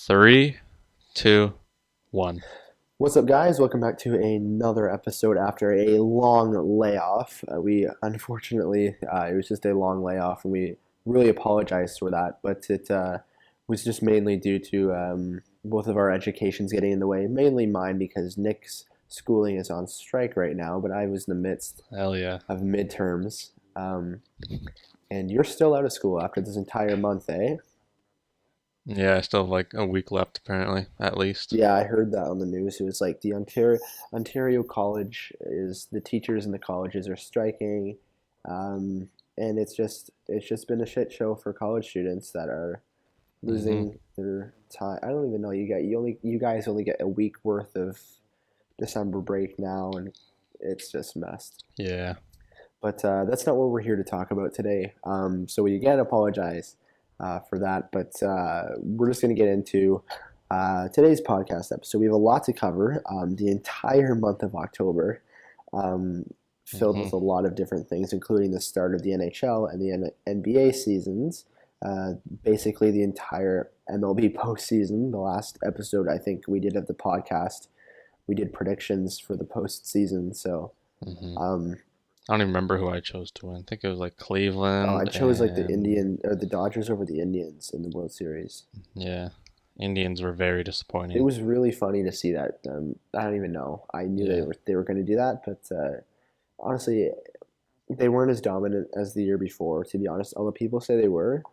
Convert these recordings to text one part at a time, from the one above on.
Three, two, one. What's up, guys? Welcome back to another episode after a long layoff. We unfortunately, it was just a long layoff, and we really apologize for that. But it was just mainly due to both of our educations getting in the way. Mainly mine because Nick's schooling is on strike right now, but I was in the midst Hell yeah. of midterms. And you're still out of school after this entire month, eh? Yeah, I still have like a week left apparently, at least. Yeah, I heard that on the news. It was like the Ontario College is the teachers in the colleges are striking, and it's just been a shit show for college students that are Mm-hmm. losing their time. I don't even know. You guys only get a week worth of December break now, and it's just messed. Yeah. But that's not what we're here to talk about today. So we again apologize for that, but we're just going to get into today's podcast episode. We have a lot to cover. The entire month of October, filled with Mm-hmm. a lot of different things, including the start of the NHL and the NBA seasons. Basically, the entire MLB postseason. The last episode I think we did of the podcast, we did predictions for the postseason. So. Mm-hmm. Um, I don't even remember who I chose to win. I think it was like I Cleveland chose like the and Indian or the Dodgers over the Indians in the World Series. yeah, Indians were very It disappointing. was really funny to see that. I don't even know. I knew they Yeah. were going to do that, but honestly, they weren't as dominant as the year before. To be honest, although people say they were,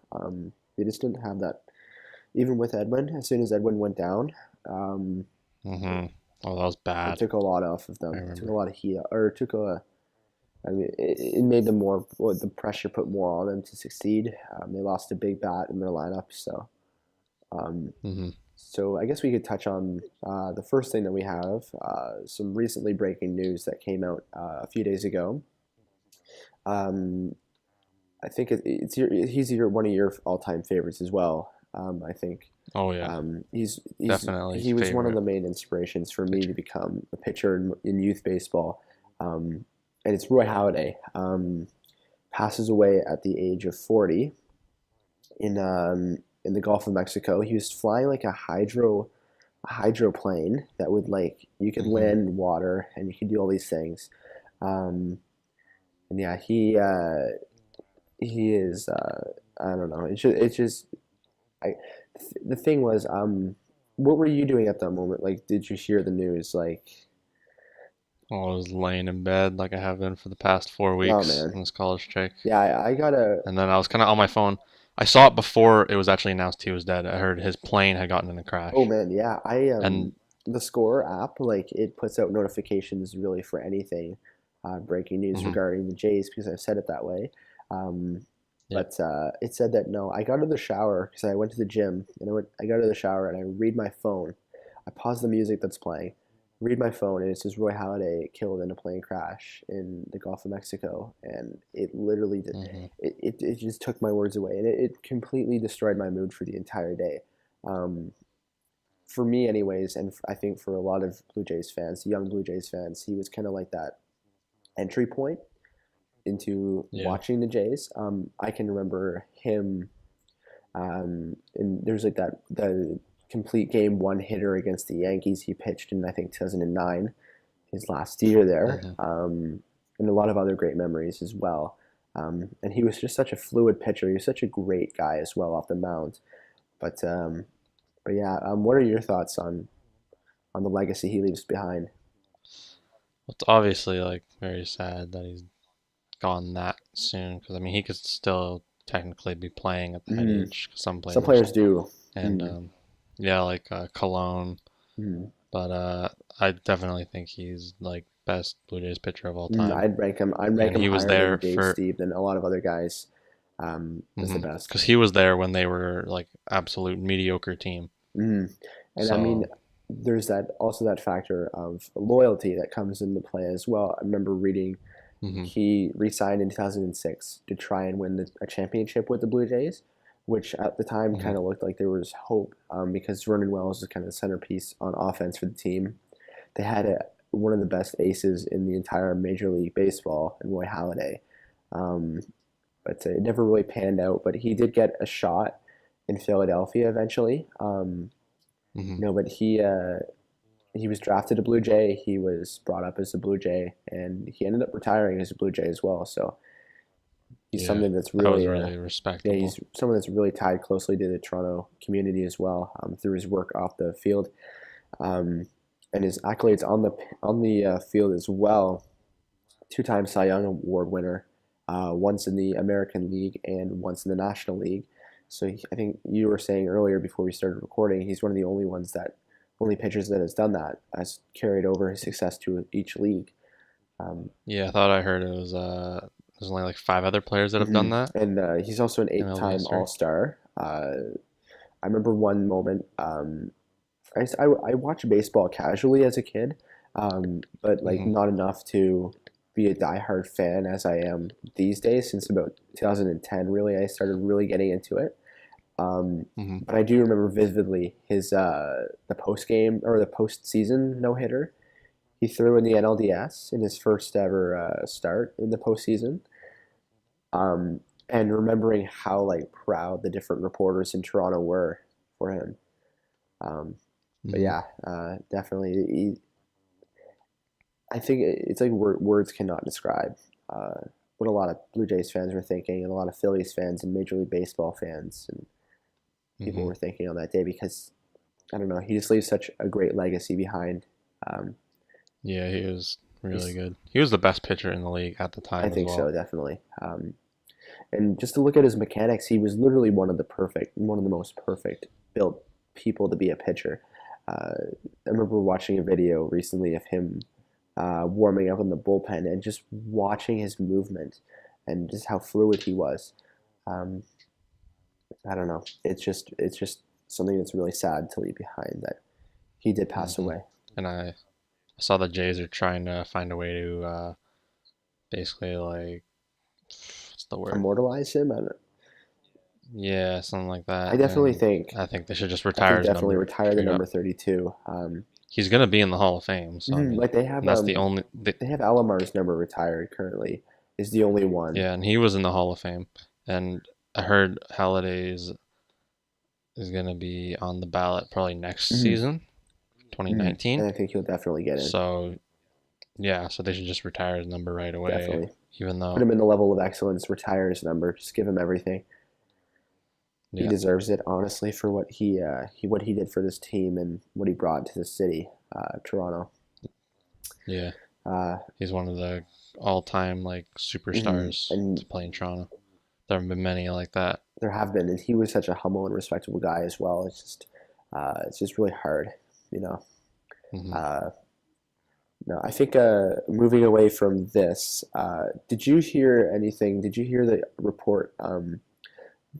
they just didn't have that. Even with Edwin, as soon as Edwin went down, um, Mm-hmm. Oh, that was it bad. took a lot off of I them. It took a remember. lot of heat, or it took a. I mean, it made them more. Well, the pressure put more on them to succeed. They lost a big bat in their lineup, so. Um, Mm-hmm. So I guess we could touch on the first thing that we have, some recently breaking news that came out a few days ago. Um, I think he's one of your all-time favorites as well. I think Oh yeah, definitely he was one of favorite the main inspirations for me to pitcher. become a pitcher in youth baseball. Um, and it's Roy Halladay. Passes away at the age of 40 in the Gulf of Mexico. He was flying like a hydroplane that would like you could Mm-hmm. land in water and you could do all these things. Um, and yeah, he is I don't know. It's just I the thing was what were you doing at that moment? Like, did you hear the news? Like, I was laying in bed like I have been for the past four oh weeks man, on this college trek. yeah, I gotta. And then I was kind of on my phone. I saw it before it was actually announced he was dead. I heard his plane had gotten in a Oh crash. man, yeah, I And the Score app, like it puts out notifications really for anything breaking news mhm, regarding the Jays because I've said it that way. Um, yep. but it said that no, I got to the shower because I went to the gym and I got to the shower and I read my phone. I pause the music that's playing, read my phone, and it says Roy Halladay killed in a plane crash in the Gulf of Mexico, and it literally did. Hmm. It just took my words away, and it completely destroyed my mood for the entire day. Um, for me anyways, and I think for a lot of Blue Jays fans, young Blue Jays fans, he was kind of like that entry point into Yeah. watching the Jays. I can remember him, and there's like that the complete game one hitter against the Yankees he pitched in I think 2009, his last year there, Hmm. and a lot of other great memories as well. And he was just such a fluid pitcher. He was such a great guy as well off the mound. But um, but yeah, what are your thoughts on the legacy he leaves behind? It's obviously like very sad that he's gone that soon because I mean he could still technically be playing at that Mm, age. Some some players, players do. and Mm, yeah, like Cologne. mm, But I definitely think he's like best Blue Jays pitcher of all time, I'd rank him. I'd rank and him he was higher than there Dave for Steve than a lot of other guys as the best. because he was there when they were like absolute mediocre team. Mm. And I mean, So. there's that also that factor of loyalty that comes into play as well. I remember reading Hmm. he re-signed in 2006 to try and win a championship with the Blue Jays, which at the time Hmm. kind of looked like there was hope because Vernon Wells was kind of the centerpiece on offense for the team. They had one of the best aces in the entire Major League Baseball in Roy Halladay. Um, but it never really panned out. But he did get a shot in Philadelphia eventually. Hmm. But he was drafted a Blue Jay. He was brought up as a Blue Jay, and he ended up retiring as a Blue Jay as well. So he's Yeah, something that's that was really, really yeah, respectable. he's someone that's really tied closely to the Toronto community as well, through his work off the field, um, and his accolades on the field as well. Two-time Cy Young Award winner, once in the American League and once in the National League. So I think you were saying earlier before we started recording, he's one of the only pitchers that has done that, has carried over his success to each league. Um, Yeah, I thought I heard it was there's only like five other players that have done mhm. that And he's also an in MLB eight-time history. All-Star. I remember one moment. I watched baseball casually as a kid, but like Hmm. not enough to be a diehard fan as I am these days. Since about 2010, really, I started really getting into it. Um, Hmm. but I do remember vividly his the post game or the postseason no hitter he threw in the NLDS in his first ever start in the postseason. Um, and remembering how like proud the different reporters in Toronto were for him. Um, but Hmm. yeah, definitely. I think it's like words cannot describe uh, what a lot of Blue Jays fans were thinking, and a lot of Phillies fans and Major League Baseball fans and people Hmm. were thinking on that day because I don't know, he just leaves such a great legacy behind. Um, Yeah, he was really he's, good. He was the best pitcher in the league at the I time as think so, well. definitely. And just to look at his mechanics, he was literally one of the most perfect built people to be a pitcher. I remember watching a video recently of him warming up in the bullpen and just watching his movement and just how fluid he was. Um, I don't know. It's just something that's really sad to leave behind that he did pass Hmm. away. And I saw the Jays are trying to find a way to basically like what's the word? Immortalize him. Yeah, something like I that. definitely And think I think they should just I retire think his definitely number retire the straight number up. 32. He's gonna be in the Hall of Fame, so I mean, Like and that's the only. they have Alamar's number retired currently. Is the only one. Yeah, and he was in the Hall of Fame, and I heard Halliday's is gonna be on the ballot probably next Mhm, season, mhm. And 2019. I think he'll definitely get in. So yeah, so they should just retire his number right away, Definitely even put though him in the level of excellence. Retire his number. Just give him everything. He yeah, deserves it, honestly, for what he did for this team and what he brought to the city, Toronto. yeah, Uh, he's one of the all-time like superstars and to play in Toronto. There haven't been many like that. there have been, and he was such a humble and respectable guy as well. It's just really hard, you know. Hmm. Uh, no, I think moving away from this, did you hear anything? Did you hear the report?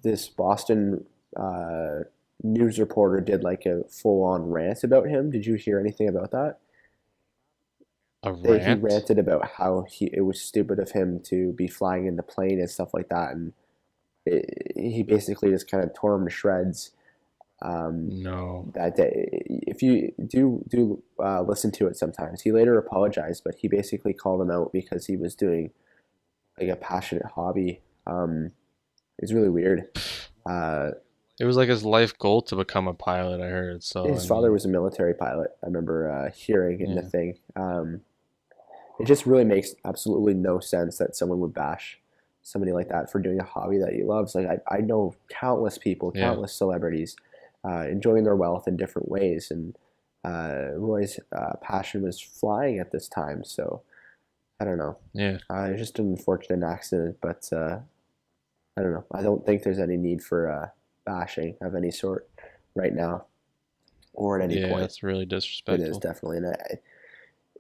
This Boston uh, news reporter did like a full-on rant about him. Did you hear anything about that? A He rant? ranted about how it was stupid of him to be flying in the plane and stuff like that, and he basically just kind of tore him to shreds um, No. that day. If you do listen to it sometimes, he later apologized, but he basically called him out because he was doing like a passionate hobby. It's really weird. Uh, It was like his life goal to become a pilot, I heard. So, I his father mean, was a military pilot. I remember hearing in the yeah. thing. It just really makes absolutely no sense that someone would bash somebody like that for doing a hobby that he loves. Like I know countless people, Yeah. countless celebrities enjoying their wealth in different ways, and Roy's passion was flying at this time. So I don't know. Yeah. It's just an unfortunate accident, but I don't know. I don't think there's any need for bashing of any sort right now or at any Yeah, point. it's really It is disrespectful. definitely, and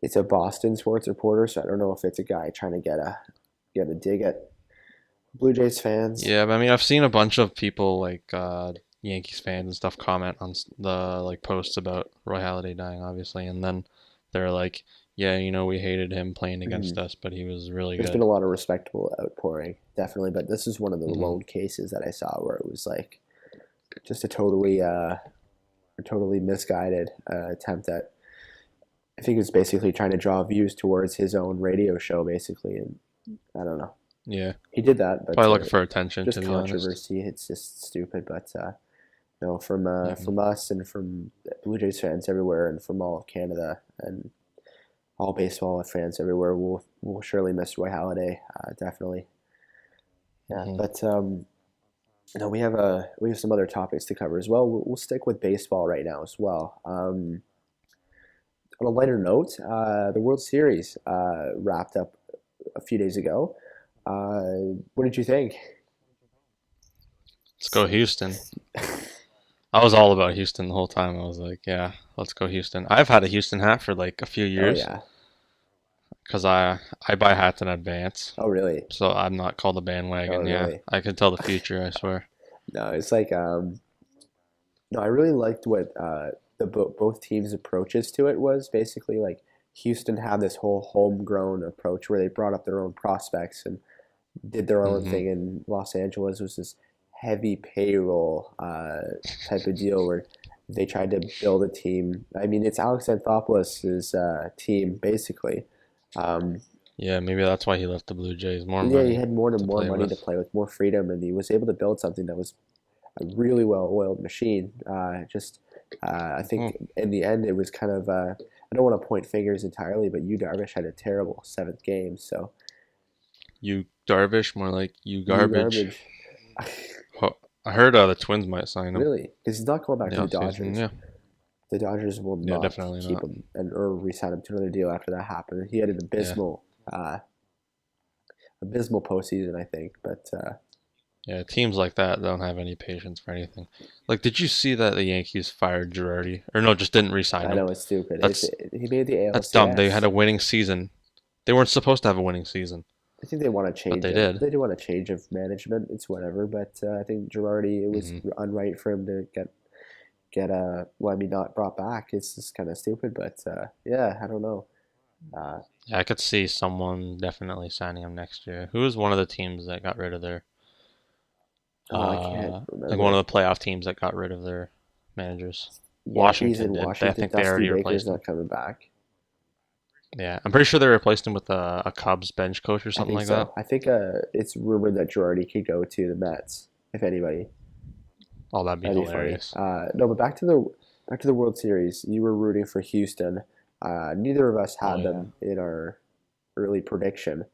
it's a Boston sports reporter, so I don't know if it's a guy trying to get a dig at Blue Jays fans. Yeah, but I mean, I've seen a bunch of people like Yankees fans and stuff comment on the like posts about Roy Halladay dying, obviously, and then they're like, "Yeah, we hated him playing Mhm. against us, but he was really There's been good." a lot of respectable outpouring, definitely, but this is one of the Hmm. lone cases that I saw where it was like just a totally misguided attempt at. I think it's basically trying to draw views towards his own radio show, basically, and I don't know. Yeah, He did that, but probably looking for attention, just to be honest. controversy. It's just stupid, but no, from Hmm. us and from Blue Jays fans everywhere and from all of Canada and all baseball fans everywhere will surely miss Roy Halladay. Definitely. Yeah, Hmm. but we have some other topics to cover as well. We'll stick with baseball right now as well. On a lighter note, the World Series wrapped up a few days ago. What did you think? Let's go Houston. I was all about Houston the whole time. I was like, yeah, let's go Houston. I've had a Houston hat for like a few Oh years yeah. because I buy hats in advance, Oh really? so I'm not called a Oh bandwagon. Yeah, really? I can tell the future. I swear. No, it's like no, I really liked what both teams' approaches to it was. Basically, like Houston had this whole homegrown approach where they brought up their own prospects and did their own Hmm. thing. In Los Angeles was this heavy payroll type of deal where they tried to build a team. I mean, it's Alex Anthopoulos' team basically. Um, Yeah, maybe that's why he left the Blue Jays. More yeah, he money had more and to more play money to with. play with, more freedom, and he was able to build something that was a really well-oiled machine. I Hmm. think in the end it was kind of. I don't want to point fingers entirely, but Yu Darvish had a terrible seventh game. So You Darvish, more like you Yu garbage. Garbage, I heard the Twins might sign him really, because he's not going back in to the the offseason. Dodgers. Yeah, The Dodgers will yeah, not definitely keep not. him and or re-sign him to another deal after that happened. He had an Yeah, abysmal postseason, I think. But yeah. Teams like that don't have any patience for anything. Like, did you see that the Yankees fired Girardi, or no, just didn't re-sign I him? know it's stupid. That's He made the that's dumb. They had ALCS. a winning season. They weren't supposed to have a winning season, I think they want a but change they of did. they do want a change of management. It's whatever, but I think Girardi it was Hmm. unright for him to get well, I mean not brought back. It's just kind of stupid, but yeah, I don't know. Uh, Yeah, I could see someone definitely signing him next year. Who was one of the teams that got rid of their oh, I can't like one remember. of the playoff teams that got rid of their managers? Yankees Washington and did. I Washington. think they Dusty already Baker's replaced him. not coming back. Yeah, I'm pretty sure they replaced him with a Cubs bench coach or I something think like that. so. I think it's rumored that Girardi could go to the Mets, if anybody. Oh, that'd be That'd be funny. hilarious. No, but back to the World Series. You were rooting for Houston. Neither of us Oh had yeah, them in our early prediction,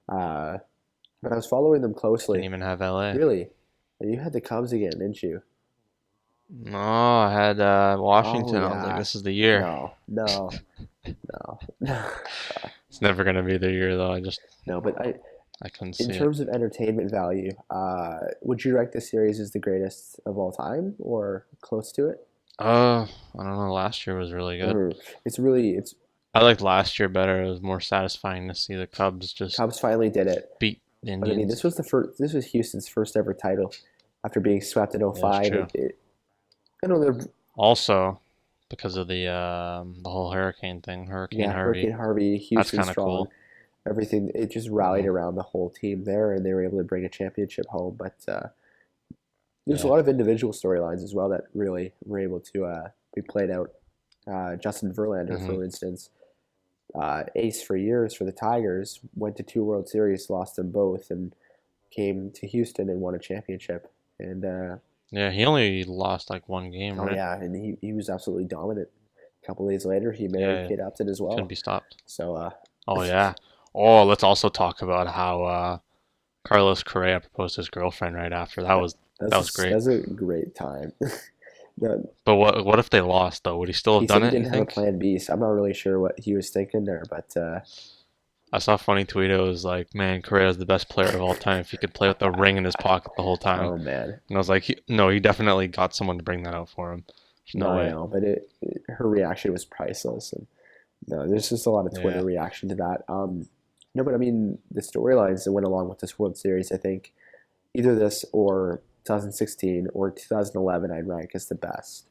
uh, but I was following them didn't closely. even have LA. Really, you had the Cubs again, didn't you? No, I had Oh Washington. I was like, yeah. this is the year. No, no, no, It's never gonna be the year though. no. But I couldn't in see it. terms of entertainment value, would you rank this series as the greatest of all time or close to it? I don't know. Last year was really good. Or it's really it's I liked last year better. It was more satisfying to see the Cubs just Cubs finally did it. beat the But I mean, Indians. this was Houston's first ever title after being swept in Yeah, that's '05. true. I know they're Also, because of the whole hurricane thing, Hurricane yeah, Hurricane Harvey. Harvey, That's Houston kind of strong, cool. everything. It just rallied Hmm. around the whole team there, and they were able to bring a championship home. But there's a Yeah. lot of individual storylines as well that really were able to be played out. Justin Verlander, Hmm. for instance, ace for years for the Tigers, went to two World Series, lost them both, and came to Houston and won a championship. And Yeah, he only lost like one game, oh right? yeah, and he was absolutely dominant. A couple days later, he married Yeah, Kate Upton as couldn't well. be stopped. So Oh yeah. Oh, let's also talk about how Carlos Correa proposed to his girlfriend right after. That was great. that's a great time. The, But what if they lost though? Would he still have he said done he it, you didn't have a think? plan B, so I'm not really sure what he was thinking there. But I saw a funny tweet. It was like, man, Correa's the best player of all time if he could play with the ring in his pocket the whole time. oh man, And I was like, no, he definitely got someone to bring that out for him. There's no, no I way. know, but her reaction was priceless, and no, there's just a lot of Twitter Yeah. reaction to that. No, but I mean the storylines that went along with this World Series, I think either this or 2016 or 2011, I'd rank as the best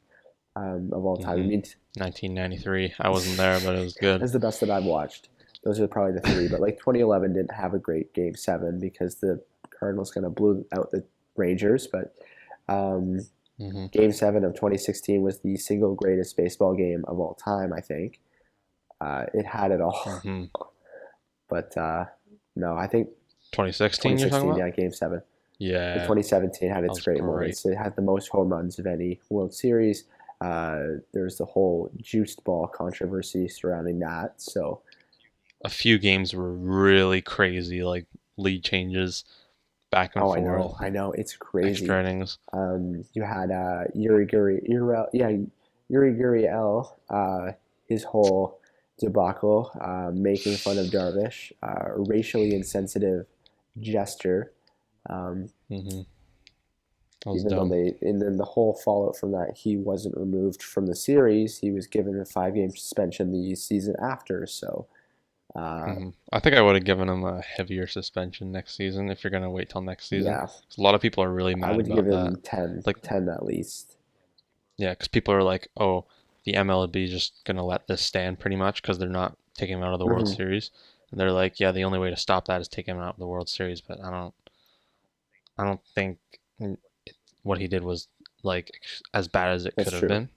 of all time. I Hmm. mean, 1993. I wasn't there, but it was good. that's the best that I've watched. Those are probably the three. But like 2011 didn't have a great Game Seven because the Cardinals kind of blew out the Rangers. But um, Hmm. Game Seven of 2016 was the single greatest baseball game of all time. I think it had it all. Hmm. But no, I think 2016, you're talking 2016, about? yeah, Game Seven. But Yeah, 2017 had that its was great great. moments. It had the most home runs of any World Series. There's the whole juiced ball controversy surrounding that. So, A few games were really crazy, like lead changes back and oh, forth, I know, it's extra crazy. innings. You had Yuri Guriel, his whole debacle, making fun of Darvish, racially insensitive gesture. Um, Hmm. That was Even though dumb. and then the whole fallout from that, he wasn't removed from the series. He was given a 5 game suspension the season after. So, uh, I think I would have given him a heavier suspension next season if you're gonna wait till next season. yeah, 'Cause a lot of people are really I mad would give about him that. 10, Like, 10 at least. yeah, because people are like, oh, the MLB is just gonna let this stand pretty much because they're not taking him out of the World Hmm. Series. And they're like, yeah, the only way to stop that is take him out of the World Series. But I don't think what he did was like as bad as it That's could have true. been.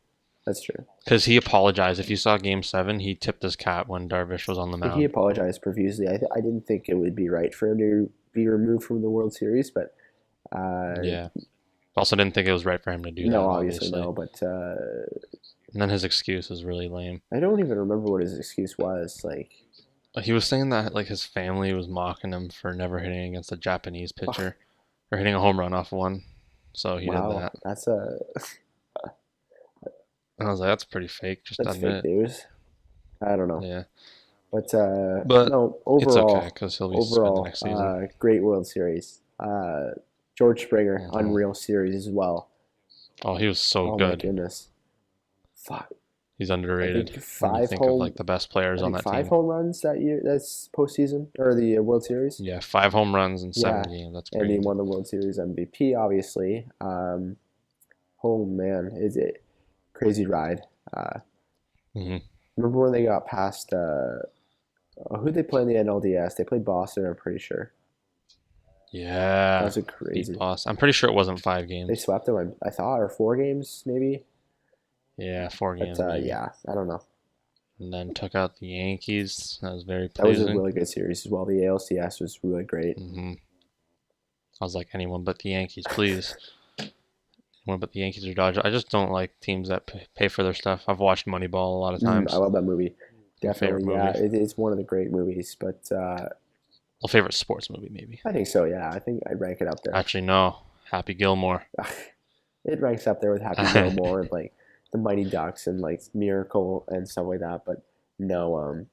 That's true. Because he apologized. If you saw Game 7, he tipped his cap when Darvish was on the He mound. apologized profusely. I didn't think it would be right for him to be removed from the World Series, but Yeah. Also didn't think it was right for him to do no, that, obviously obviously. no. But And then his excuse is really lame. I don't even remember what his excuse was. Like, He was saying that like his family was mocking him for never hitting against a Japanese pitcher or hitting a home run off one. So he did wow, that. And I was like, that's pretty fake, just that's admit fake it. news. I don't know. Yeah. But But no, it's okay because he'll be suspended next season. great World Series. George Springer, Hmm. unreal series as well. Oh, he was so Oh my good. goodness, five. He's I underrated think when you five think of home. like the best players I on think that five team. home runs that year. That's postseason or the World Series. Yeah, 5 home runs in seven Yeah, games. That's and he crazy. won the World Series MVP. Obviously. Oh man, is it crazy ride? Uh, Hmm. Remember when they got past? Who they play in the NLDS? They played Boston. I'm pretty sure. That Yeah, was a beat crazy. Boss. I'm pretty sure it wasn't five They games. swept them. I thought, or 4 games maybe. Yeah, four But games maybe. yeah, I don't know. And then took out the Yankees. That was very That was a pleasing. really good series as well. The ALCS was really great. Hmm. I was like, anyone but the Yankees, please. Anyone but the Yankees or Dodgers. I just don't like teams that pay for their stuff. I've watched Moneyball a lot of I times. love that movie. My favorite Definitely, yeah, movie. it's one of the great movies. But Well, favorite sports movie maybe. I think so. Yeah, I think I'd rank it up there. Actually, no. Happy Gilmore. It ranks up there with Happy Gilmore and like the Mighty Ducks and like Miracle and stuff like that. But no,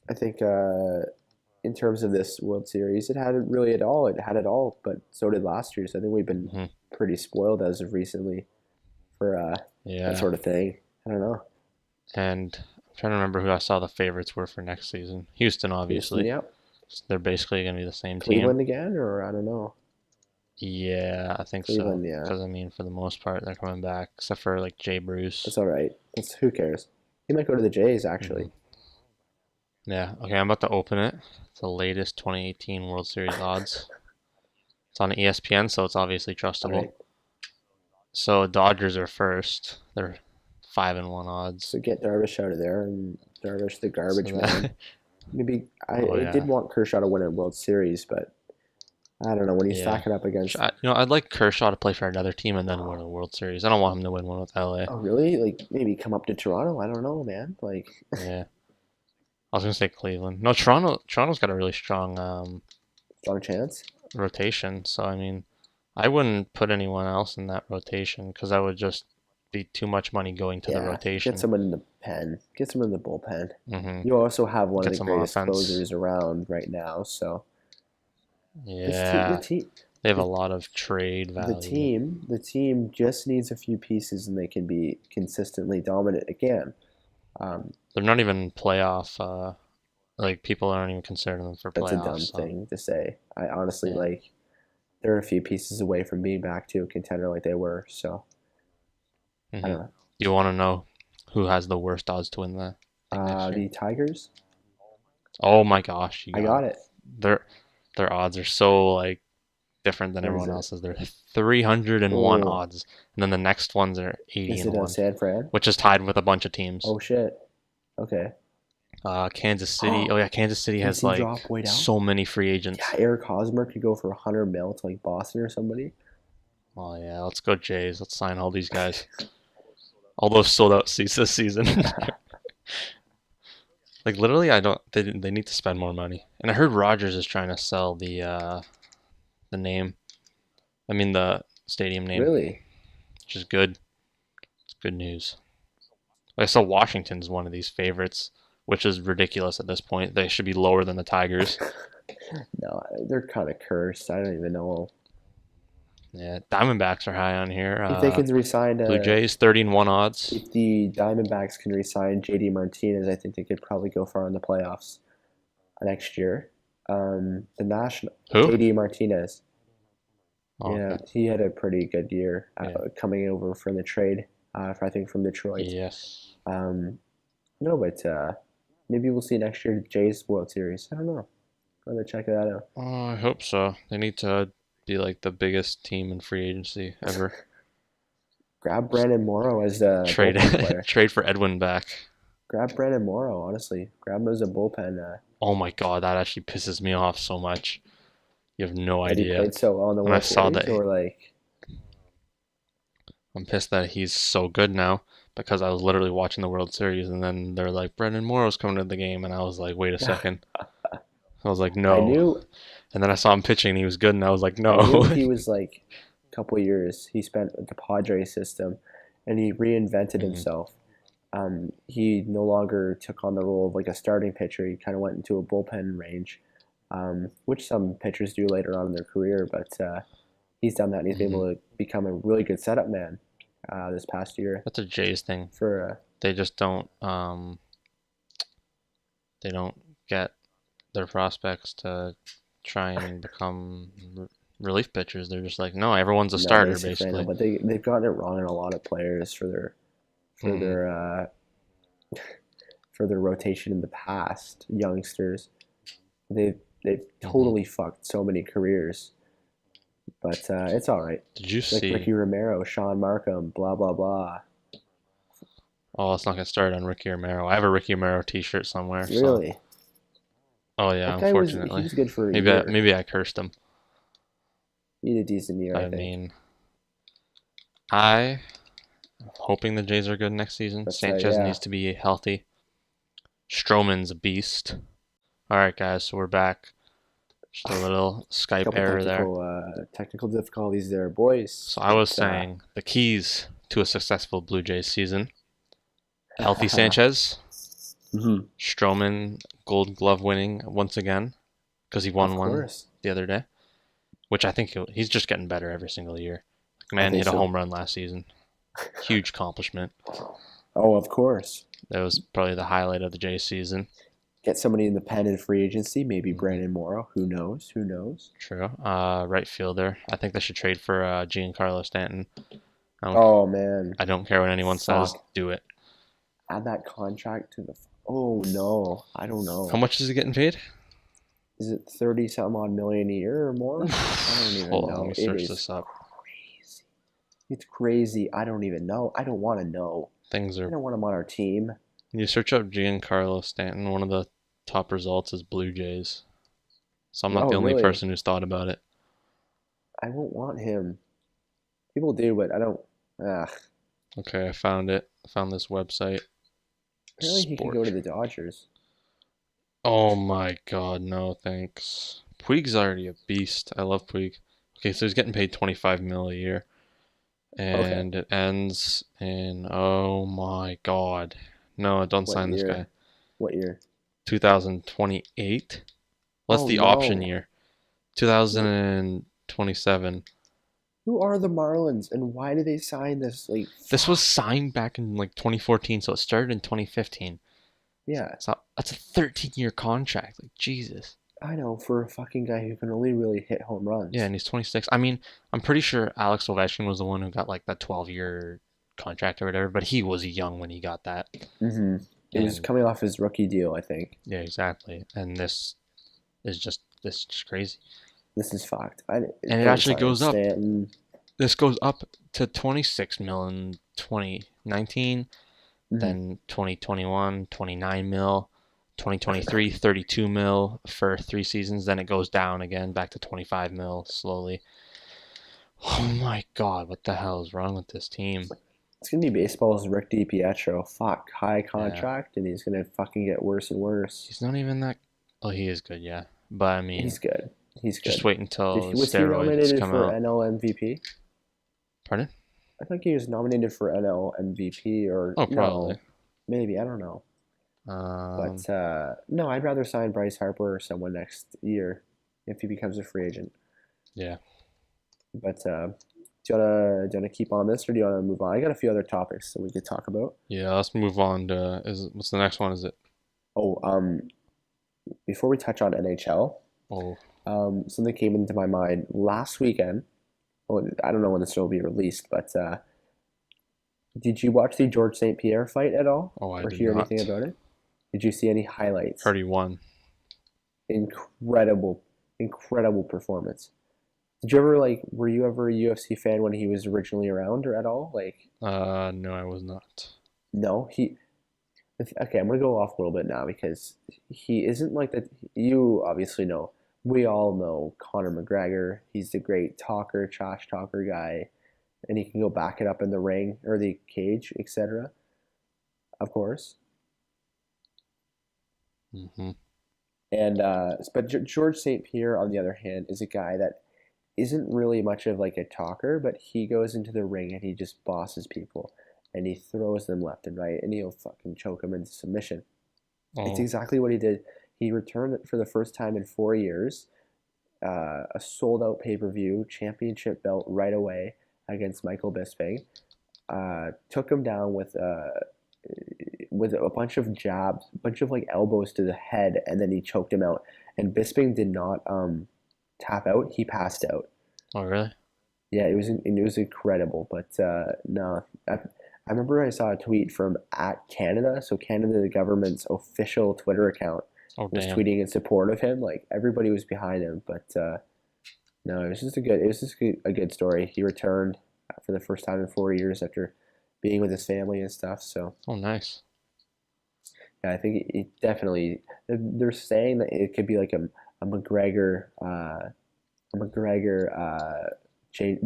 I think in terms of this World Series, it had it really at all. It had it all, but so did last year. So I think we've been Hmm. pretty spoiled as of recently for that Yeah. sort of thing. I don't know. And I'm trying to remember who I saw the favorites were for next season. Houston, Houston, obviously. yep. They're basically going to be the same team. Cleveland again, or I don't know. Yeah, I think so. Cleveland, yeah. Because, I mean, for the most part, they're coming back, except for, like, Jay That's Bruce. all right. That's who cares. He might go to the Jays Hmm. actually. Yeah, okay, I'm about to open it. It's the latest 2018 World Series odds. It's on ESPN, so it's obviously All right. trustable. So, Dodgers are first. They're 5-1 odds. So get Darvish out of there and Darvish the So garbage man. that, Maybe oh, I did yeah. want Kershaw to win a World Series, but I don't know when he's Yeah. stacking up against. I'd like Kershaw to play for another team and then win a World Series. I don't want him to win one with LA. Oh really? Like maybe come up to Toronto? I don't know, man. Like Yeah. I was gonna say Cleveland. No, Toronto's got a really strong strong chance. rotation. So I mean, I wouldn't put anyone else in that rotation because that would just be too much money going to the Yeah, get rotation. someone in the pen. Get someone in the bullpen. Hmm. You also have one of Get the some greatest offense. closers around right now. So the Yeah, team, they have a the, lot of trade value. the team just needs a few pieces, and they can be consistently dominant again. Um, They're not even playoff. Like people aren't even considering them for that's a playoffs. dumb So thing to say. I honestly yeah. like. They're a few pieces away from being back to a contender like they were. So I Hmm. don't know. You want to know who has the worst odds to win the thing next year? The Tigers. Oh my gosh, you I got got it. it. Their odds are so like different than What is everyone it? else's. They're 301 Oh, odds, and then the next ones are 80 is and it one, San Fran? which is tied with a bunch of teams. Oh shit. Okay. Kansas City. Oh yeah, Kansas City Have you has seen drop like way down? so many free Yeah, agents. Eric Hosmer could go for 100 mil to like Boston or somebody. Oh yeah, let's go Jays. Let's sign all these guys. All those sold out seats this season. Like literally, I don't. They need to spend more money. And I heard Rogers is trying to sell the name. I mean the stadium name, Really? which is good. It's good news. I saw Washington's one of these favorites, which is ridiculous at this point. They should be lower than the Tigers. No, they're kind of cursed. I don't even know Yeah, Diamondbacks are high on here. if they can resign. Blue Jays 30-1 odds. If the Diamondbacks can resign JD Martinez, I think they could probably go far in the playoffs next year. The national Who? JD Martinez. Oh, Yeah, okay. he had a pretty good year Yeah. coming over from the trade. I think from Detroit. Yes. Um, no, but maybe we'll see next year the Jays World Series. I don't know. I'm gonna check that out. Oh, I hope so. They need to be like the biggest team in free agency ever. Grab Brandon Morrow as a Trade bullpen player. trade for Edwin back. Grab Brandon Morrow, honestly. Grab him as a bullpen. Oh my God, that actually pisses me off so much. You have no That he idea. played so well in the When I World saw Series, that, or like, I'm pissed that he's so good now because I was literally watching the World Series and then they're like, Brendan Morrow's coming to the game. And I was like, wait a second. I was like, I no. knew And then I saw him pitching and he was good and I was like, I knew no. he was like a couple years he spent with the Padres system, and he reinvented Mhm. himself. He no longer took on the role of like a starting pitcher. He kind of went into a bullpen range, which some pitchers do later on in their career. But he's done that, and he's been Mhm. able to become a really good setup man this past year. That's a Jays thing. For They just don't get their prospects to try and become relief pitchers. They're just like, no, everyone's a no, starter basically, I know, basically. but they've gotten it wrong in a lot of players for Mhm. their for their rotation in the past. Youngsters, they've Mhm. totally fucked so many careers, but it's all right. Did you Like see? Ricky Romero, Sean Markham, blah blah blah. Oh, let's not get started on Ricky Romero. I have a Ricky Romero T-shirt somewhere. So, Really, oh yeah, that guy he unfortunately, was good for a maybe I, year. maybe I cursed him. He had a decent year, I I think. mean, I am hoping the Jays are good next season. But Sanchez yeah, needs to be healthy. Stroman's a beast. All right, guys, so we're back. Just a little a Skype couple error there. technical difficulties there, boys. So I was saying the keys to a successful Blue Jays season: healthy Sanchez, Mhm. Stroman Gold Glove winning once again because he Of won one course, the other day, which I think he's just getting better every single year. Like, I man think hit a so. home run last season. Huge accomplishment. Oh, of course. That was probably the highlight of the Jays season. Get somebody in the pen in free agency, maybe Hmm. Brandon Morrow. Who knows? Who knows? True. Right fielder. I think they should trade for Giancarlo Stanton. I don't, Oh man, I don't care what anyone says. fuck. Do it. Add that contract to the. Oh no, I don't How know. much is he getting paid? Is it 30 some odd million a year or more? I don't even Hold on, let me know. It search is this up. crazy. It's crazy. I don't even know. I don't want to know. Things I are. don't want him on our team. You search up Giancarlo Stanton. One of the top results is Blue Jays. So I'm not Oh the only really? person who's thought about it. I won't want him. People do, but I don't. Ugh. Okay, I found it. I found this website. Apparently he could go to Sport. the Dodgers. Oh my God, no thanks. Puig's already a beast. I love Puig. Okay, so he's getting paid 25 mil a year, Okay. and it ends in oh my God. No, don't What sign this year? guy. What year? 2028. Well, that's Oh the option no. year. Who 2027. who are the Marlins and why do they sign this? Like, This was fuck. signed back in like 2014, so it started in 2015. Yeah, So that's a 13-year contract. Like Jesus. I know for a fucking guy who can only really hit home Yeah, runs. and he's 26. I mean, I'm pretty sure Alex Ovechkin was the one who got like that 12-year contract or whatever, but he was young when he got that. Mm-hmm. It was And coming off his rookie deal, I think. yeah, exactly. And this is just crazy. This is fucked. And it Don't actually sign him. goes up. Stanton. This goes up to 26 mil in 2019, Mm-hmm. then 2021, 29 mil, 2023, 32 mil for 3 seasons. Then it goes down again back to 25 mil slowly. Oh my God, what the hell is wrong with this team? It's gonna be baseball's Rick DiPietro. Fuck, high Yeah, contract, and he's gonna fucking get worse and worse. he's not even that. Oh, he is good, yeah. But I He's mean, good. He's just good. wait until the Was he steroids nominated come for out. NL MVP? Pardon? I think he was nominated for NL MVP or Oh, probably. no, maybe I don't know. Um, But no, I'd rather sign Bryce Harper or someone next year if he becomes a free agent. yeah, But do you wanna keep on this or do you wanna move on? I got a few other topics that we could talk about. yeah. Let's move on to what's the next one? Is it? Oh, before we touch on NHL, Oh, something came into my mind last weekend. Well, I don't know when this will be released, but did you watch the George St. Pierre fight at all oh, I or did hear anything not. about it? Did you see any highlights? Heard he won. Incredible, incredible performance. Did you ever were you ever a UFC fan when he was originally around or at all? Like, No, I was not. no, okay, I'm gonna go off a little bit now because he isn't like that. You obviously know. We all know Conor McGregor. He's the great talker, trash talker guy, and he can go back it up in the ring or the cage, etc. Of course. Mm-hmm. And but George St. Pierre, on the other hand, is a guy that isn't really much of like a talker, but he goes into the ring and he just bosses people, and he throws them left and right, and he'll fucking choke them into submission. It's Oh, exactly what he did. He returned for the first time in 4 years, a sold out pay per view championship belt right away against Michael Bisping. Took him down with a bunch of jabs, a bunch of like elbows to the head, and then he choked him out. And Bisping did not tap out; he passed out. oh, really? Yeah, it was incredible. But no, I remember I saw a tweet from at Canada. So Canada, the government's official Twitter account, Oh, was damn. tweeting in support of him. Like everybody was behind him. But no, it was just a good story. He returned for the first time in 4 years after being with his family and stuff. So Oh, nice. yeah, I think it definitely. They're saying that it could be like a McGregor,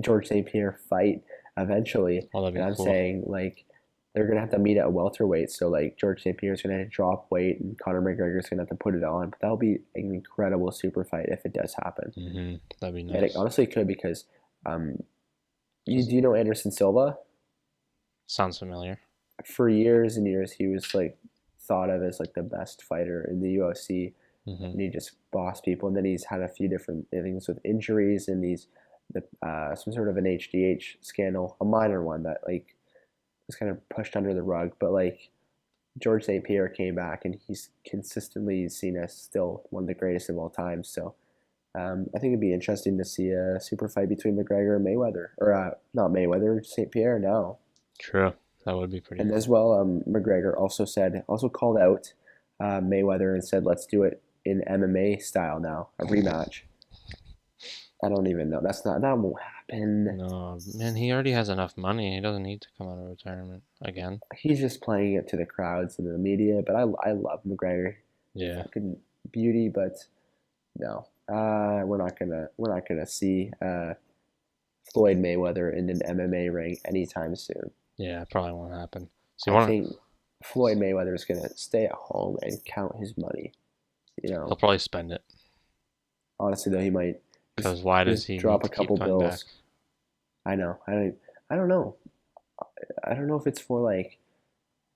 George St. Pierre fight eventually, Oh, that'd and be I'm cool. saying like they're gonna have to meet at welterweight. So like George St. Pierre's gonna have to drop weight, and Conor McGregor's gonna have to put it on. But that'll be an incredible super fight if it does happen. Mm-hmm. That'd be And it nice. honestly could because um, Cause do you know Anderson Silva? sounds familiar. For years and years, he was like thought of as like the best fighter in the UFC, Mm-hmm. and he just bossed people. And then he's had a few different things with injuries, and he's some sort of an HDH scandal, a minor one that like was kind of pushed under the rug. But like George St. Pierre came back, and he's consistently seen as still one of the greatest of all time. So I think it'd be interesting to see a super fight between McGregor and Mayweather, or not Mayweather, St. Pierre now. True. That would be pretty And as cool. well, McGregor also called out Mayweather and said, "Let's do it in MMA style now, a rematch." I don't even know. That won't happen. No, man, he already has enough money. He doesn't need to come out of retirement again. He's just playing it to the crowds and the media. But I love McGregor, Yeah. fucking beauty. But no, we're not gonna see Floyd Mayweather in an MMA ring anytime soon. Yeah, it probably won't happen. So you I want think Floyd Mayweather is gonna stay at home and count his money. You he'll know, probably spend it. honestly though, he might just Because why does just he need drop a to keep couple coming back? bills. I know. I don't know. I don't know if it's for like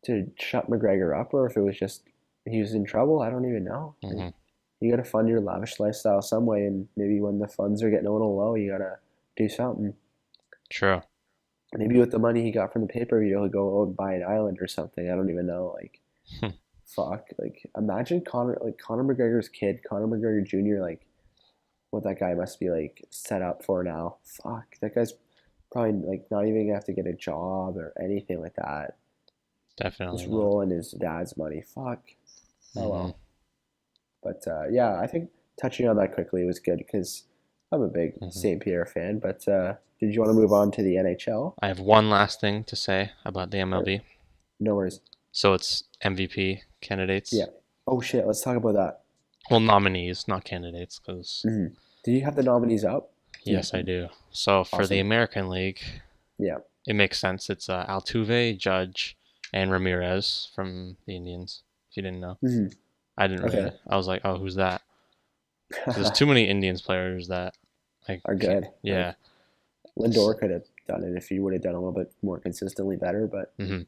to shut McGregor up or if it was just he was in trouble. I don't even know. Like, Mm-hmm. you gotta fund your lavish lifestyle some way, and maybe when the funds are getting a little low, you gotta do something. True. Maybe with the money he got from the pay per view, he'll go buy an island or something. I don't even know. Like, fuck. Like, imagine Conor McGregor's kid, Conor McGregor Jr. Like, what that guy must be like set up for now. Fuck, that guy's probably like not even gonna have to get a job or anything like that. Definitely Just not. rolling his dad's money. Fuck. Oh Mm-hmm. well. But yeah, I think touching on that quickly was good because I'm a big Mm-hmm. St. Pierre fan. But did you want to move on to the NHL? I have one last thing to say about the Or MLB. no worries. So it's MVP Yeah. candidates. Oh shit. Let's talk about that. Well, nominees, not candidates, because Do you have the nominees up? Yeah. yes, I do. So for the Awesome. American League, Yeah. it makes sense. It's Altuve, Judge, and Ramirez from the Indians. If you didn't know, Hmm. I didn't Okay. really. I was like, oh, who's that? Because there's too many Indians players that I Are can't. good. Yeah. Like Lindor could have done it if he would have done a little bit more consistently better, but Hmm.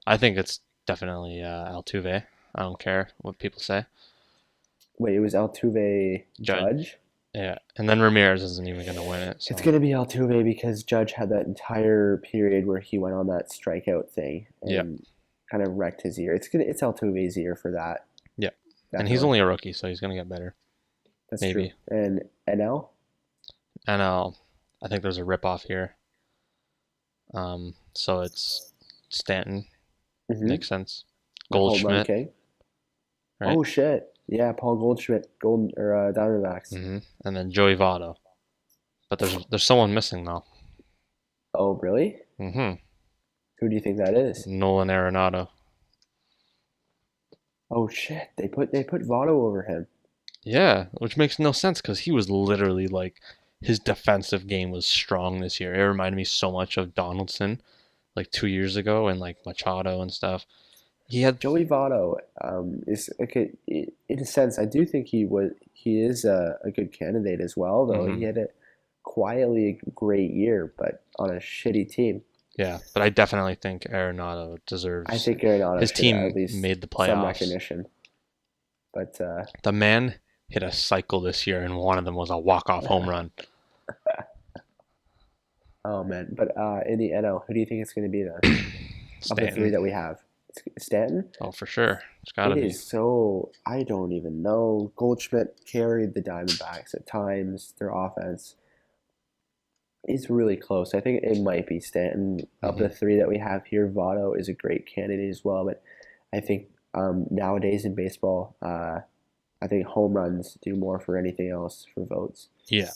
I think it's definitely Altuve. I don't care what people say. wait, it was Altuve Judge. Judge? Yeah, and then Ramirez isn't even gonna win it. It's So gonna be Altuve because Judge had that entire period where he went on that strikeout thing yeah, and kind of wrecked his year. It's Altuve's year for that, yeah, and he's definitely. only a rookie, so he's gonna get better. That's true. Maybe. And NL? And I think there's a rip off here. So it's Stanton. Mm-hmm. Makes sense. The home run Goldschmidt, king. right? Oh shit! Yeah, Paul Goldschmidt, Golden or Diamondbacks. And then Joey Votto. But there's someone missing though. Oh really? hmm Who do you think that is? Nolan Arenado. Oh shit! They put Votto over him. Yeah, which makes no sense because he was literally like his defensive game was strong this year. It reminded me so much of Donaldson like 2 years ago and like Machado and stuff. He had Joey Votto is okay in a sense. I do think he is a good candidate as well. Though he hmm had a quietly great year, but on a shitty team. yeah, but I definitely think Arenado I deserves. think Arenado His should at team least made the some playoffs. recognition. But The man hit a cycle this year, and one of them was a walk-off home run. oh man, but in the NL, who do you think it's going to be then? Of the three Stanton. that we have, Stanton. Oh, for sure. It's got It to be. is so I don't even know. Goldschmidt carried the Diamondbacks at times. Their offense is really close. I think it might be Stanton. Of the hmm three that we have here, Votto is a great candidate as well. But I think nowadays in baseball, I think home runs do more for anything else for votes Yeah,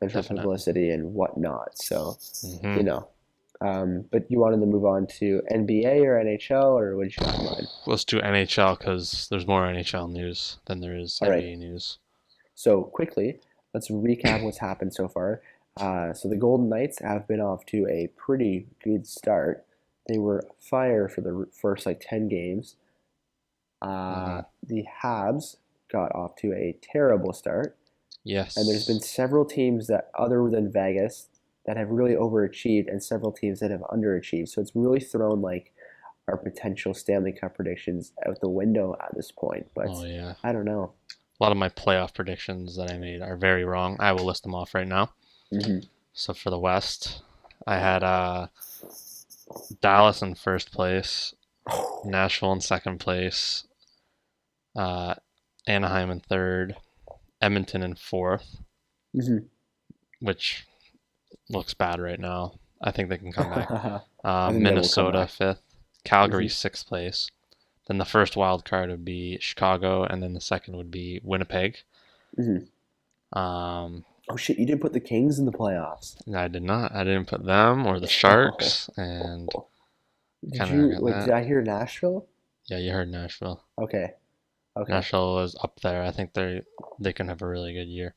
and for definitely. publicity and whatnot. So, hmm you know. But you wanted to move on to NBA or NHL, or what did you have in mind? Let's do NHL because there's more NHL news than there is All right. NBA news. So quickly, let's recap what's happened so far. So the Golden Knights have been off to a pretty good start. They were fire for the first like 10 games. hmm The Habs got off to a terrible start. And there's been Yes. several teams that, other than Vegas, that have really overachieved and several teams that have underachieved. So it's really thrown like our potential Stanley Cup predictions out the window at this point. Oh But yeah. I don't know. A lot of my playoff predictions that I made are very wrong. I will list them off right now. Hmm. So for the West, I had Dallas in first place, Nashville in second place, uh, Anaheim in third, Edmonton in fourth, Hmm. which looks bad right now. I think they can come back. I think they will come Minnesota back. fifth, Calgary Hmm. sixth place. Then the first wild card would be Chicago, and then the second would be Winnipeg. Hmm. Um, Oh shit! You didn't put the Kings in the playoffs. I did not. I didn't put them or the Oh, Sharks, and did kind of you regret wait? Did that. I hear Nashville? Yeah, you heard Nashville. Okay, okay, Nashville is up there. I think they can have a really good year,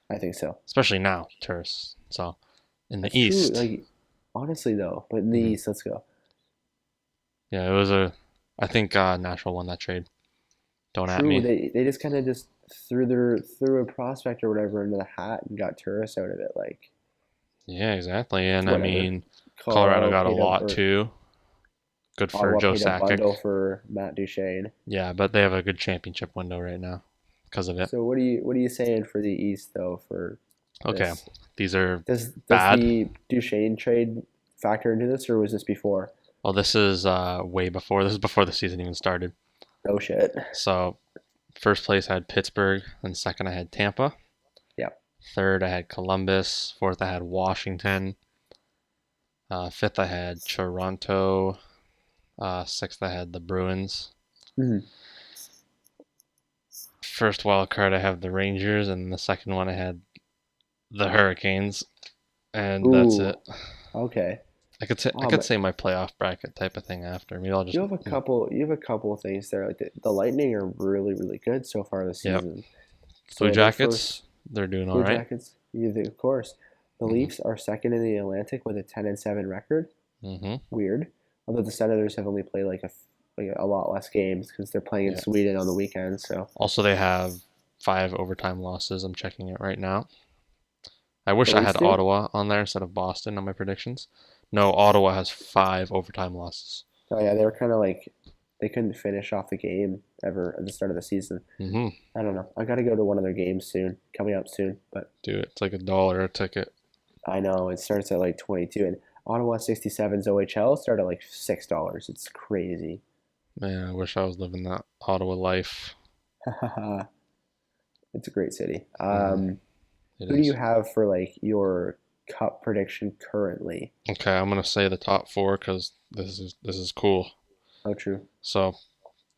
I think so. especially now, tourists. So in the That's true. East, Like honestly though, but in the mhm, East, let's go. yeah, it was a. I think Nashville won that trade. Don't at True. me. They just kind of just threw a prospect or whatever into the hat and got tourists out of it. Like Yeah, exactly. And I whatever. mean, Colorado Colorado got a paid up lot or too. Good for Ottawa Joe paid a Sakic. bundle for Matt Duchene. Yeah, but they have a good championship window right now because of it. So what are you saying for the East though for Okay, this? these are Does bad. the Duchene trade factor into this, or was this before? Well, this is way before. This is before the season even started. No shit. So first place I had Pittsburgh, then second I had Tampa, Yeah. third I had Columbus, fourth I had Washington, fifth I had Toronto, sixth I had the Bruins. Hmm. First wild card I have the Rangers, and the second one I had the Hurricanes, and that's Ooh. it. Okay. I Oh, could but say my playoff bracket type of thing after. Maybe I'll just you have a couple of things there. Like the Lightning are really really good so far this yep. season. Blue So their Jackets, first they're doing all Blue right. Jackets, of course. The Mm-hmm. Leafs are second in the Atlantic with a 10-7 record. Mm-hmm. Weird. Although the Senators have only played like a lot less games because they're playing in Yeah. Sweden on the weekend. So Also, they have 5 overtime losses. I'm checking it right now. I wish the I had Leafs do. Ottawa on there instead of Boston on my predictions. No, Ottawa has 5 overtime losses. Oh yeah, they were kind of like they couldn't finish off the game ever at the start of the season. Mm-hmm. I don't know. I got to go to one of their games soon, coming up soon. But Dude, it's like $1 a ticket. I know it starts at like 22, and Ottawa 67's OHL start at like $6. It's crazy. Man, I wish I was living that Ottawa life. It's a great city. Mm, it Who do you is. have for like your cup prediction currently? Okay, I'm gonna say the top four because this is cool. Oh, true. So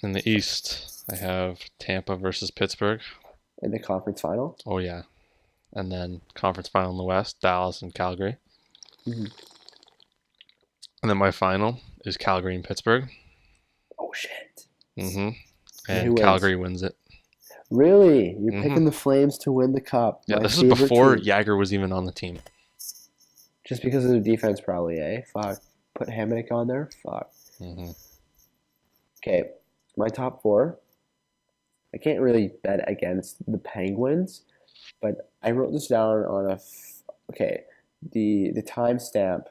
in the East, I have Tampa versus Pittsburgh. In the conference final? Oh yeah, and then conference final in the West, Dallas and Calgary. Hmm. And then my final is Calgary and Pittsburgh. Oh shit! Mm-hmm. And who And wins? Calgary wins it. Really? You're Mm-hmm. picking the Flames to win the cup? Yeah, My this is favorite before team. Jagger was even on the team. Just because of the defense, probably, eh? Fuck. Put Hamonic on there? Fuck. Mm-hmm. Okay, my top four. I can't really bet against the Penguins, but I wrote this down on okay, the timestamp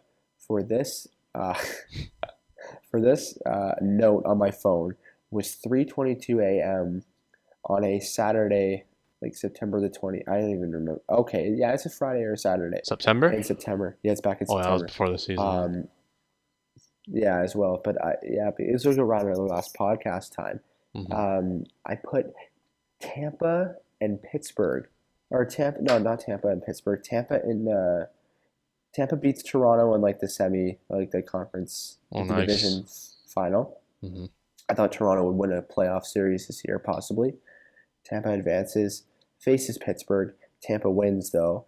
for this for this note on my phone was 3:22 a.m. on a Saturday, like September the 20th. I don't even remember. Okay, yeah, it's a Friday or a Saturday September? in September. Yeah, it's back in Oh, that was September. before the season. Yeah. Um, yeah, as well. But it was like around our last podcast time. Mm-hmm. I put Tampa and Pittsburgh, or Tampa. No, not Tampa and Pittsburgh. Tampa beats Toronto in like the semi, like the conference, Oh, like the nice. division final. Mm-hmm. I thought Toronto would win a playoff series this year, possibly. Tampa advances, faces Pittsburgh. Tampa wins though.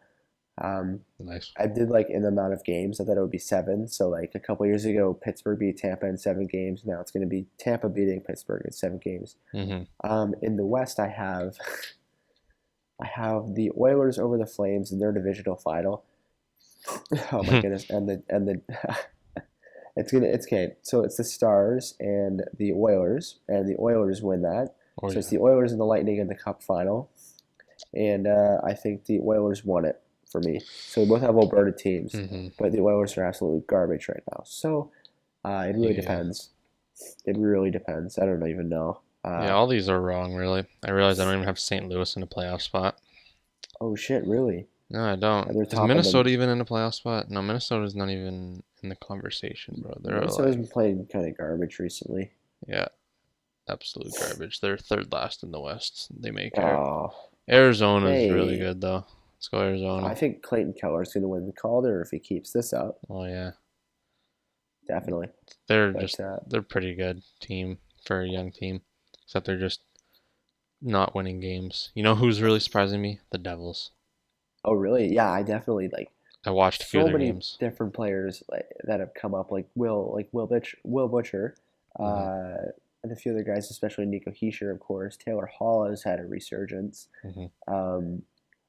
Um, Nice. I did like in the amount of games. I thought it would be seven. So like a couple years ago, Pittsburgh beat Tampa in 7 games. Now it's going to be Tampa beating Pittsburgh in 7 games. Mm-hmm. In the West, I have I have the Oilers over the Flames in their divisional final. Oh my goodness! And the it's okay. So it's the Stars and the Oilers win that. Oh So it's yeah. the Oilers and the Lightning in the Cup final, and I think the Oilers won it for me. So we both have Alberta teams, Mm-hmm. but the Oilers are absolutely garbage right now. So it really Yeah. depends. It really depends. I don't even know. Yeah, all these are wrong, really. I realize I don't even have St. Louis in a playoff spot. Oh shit! Really? No, I don't. They're Is top of the. Minnesota even in a playoff spot? No, Minnesota's not even in the conversation, bro. They're Minnesota's like, been playing kind of garbage recently. yeah, absolute garbage. They're third last in the West. They make it. Oh, Arizona's really hey, good though. Let's go I Arizona. think Clayton Keller's going to win the Calder if he keeps this up. Oh yeah, Definitely. they're But just they're pretty good team for a young team, except they're just not winning games. You know who's really surprising me? The Devils. oh, really? Yeah, I definitely like I watched a few of so their many games. different players that have come up, like Will Butcher, Hmm. and a few other guys, especially Nico Hischier, of course. Taylor Hall has had a resurgence. Hmm. Um,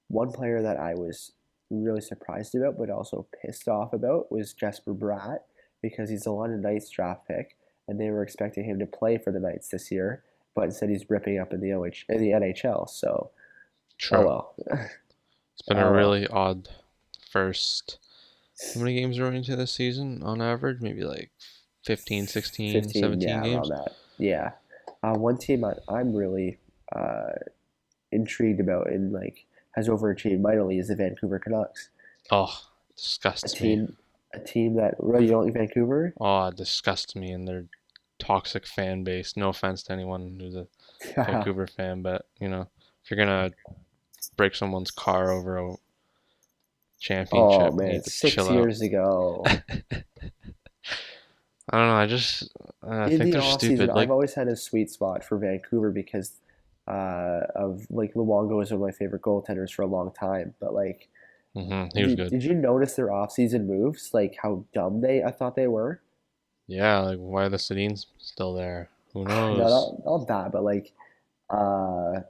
One player that I was really surprised about, but also pissed off about, was Jesper Bratt because he's a London Knights draft pick, and they were expecting him to play for the Knights this year, but instead he's ripping up in the NHL. So, oh True. well, It's been a oh well. really odd first. How many games are we into this season on average? Maybe like 15, 16, 15, 17 yeah, around games. that. Yeah. One team I'm really uh, intrigued about and like has overachieved mightily is the Vancouver Canucks. Oh, A disgusts me. team, a team that really you don't like Vancouver. Oh, it disgusts me and their toxic fan base. No offense to anyone who's a Vancouver fan, but if you're gonna break someone's car over a Oh championship, you man, need to six chill out. years ago. I don't know. I In think the they're off season, stupid. I've Like, always had a sweet spot for Vancouver because of like Luongo is one of my favorite goaltenders for a long time. But like, he was good. did you notice their off season moves? Like how dumb I thought they were. Yeah, like why are the Sedins still there? Who No, knows? not that, but like uh,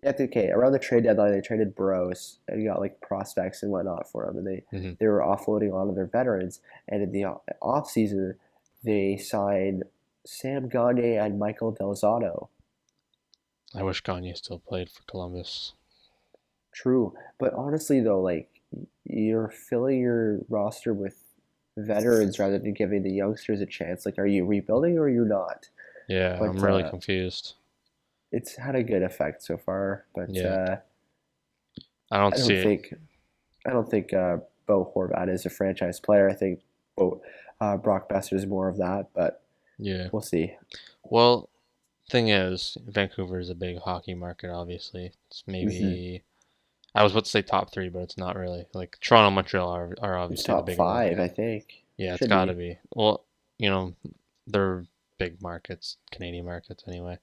Okay, around the trade deadline, they traded Burrows and got like prospects and whatnot for him, and Hmm. they were offloading a lot of their veterans. And in the off season, they signed Sam Gagne and Michael Del Zotto. I wish Gagne still played for Columbus. True, but honestly though, like you're filling your roster with veterans rather than giving the youngsters a chance. Like, are you rebuilding or you're not? Yeah, I'm But really confused. it's had a good effect so far. But Yeah, I don't I see don't it. think I don't think Bo Horvat is a franchise player. I think Brock Besser is more of that, but Yeah. we'll see. Well, thing is, Vancouver is a big hockey market, obviously. It's Hmm. maybe I was about to say top three, but it's not really. Like Toronto, Montreal are It's obviously the top bigger one. five, I think. Yeah, it's Should got to be. be. Well, you know, they're big markets, Canadian markets anyway.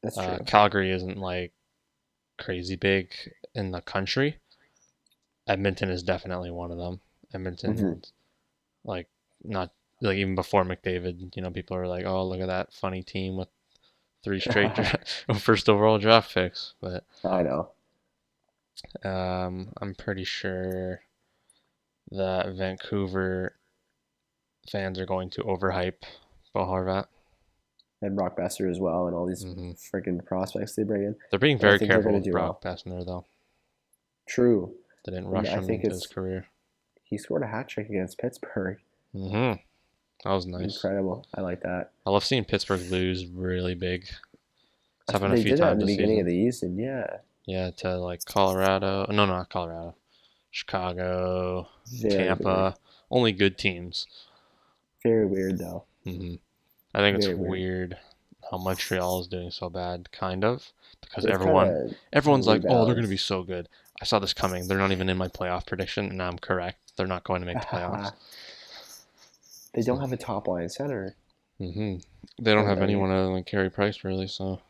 That's true. Calgary isn't like crazy big in the country. Edmonton is definitely one of them. Hmm. Edmonton's like not like even before McDavid, people are like, "Oh, look at that funny team with three straight first overall draft picks." But I know. I'm pretty sure that Vancouver fans are going to overhype Bo Horvat. And Brock Besser as well, and all these Hmm. freaking prospects they bring in. They're being And I very think they're careful going to with do Brock well. Besser, though. True. They didn't And rush I him think into his it's career. he scored a hat trick against Pittsburgh. Hmm. That was nice. Incredible. I like that. I love seeing Pittsburgh lose really big. It's happened a They few did that in times the this beginning of season. the season. Yeah. Yeah, to like Colorado. No, not Colorado. Chicago, Very weird. Tampa. Only good teams. Very weird though. Hmm. I think it's Very weird. weird how Montreal is doing so bad, kind of, because They've kind everyone, of had everyone's like, "Oh, they're going to be rebounds. so good." I saw this coming. They're not even in my playoff prediction, and I'm correct. They're not going to make the playoffs. They don't have a top line center. Hmm. They don't And have anyone other than Carey Price, really. So,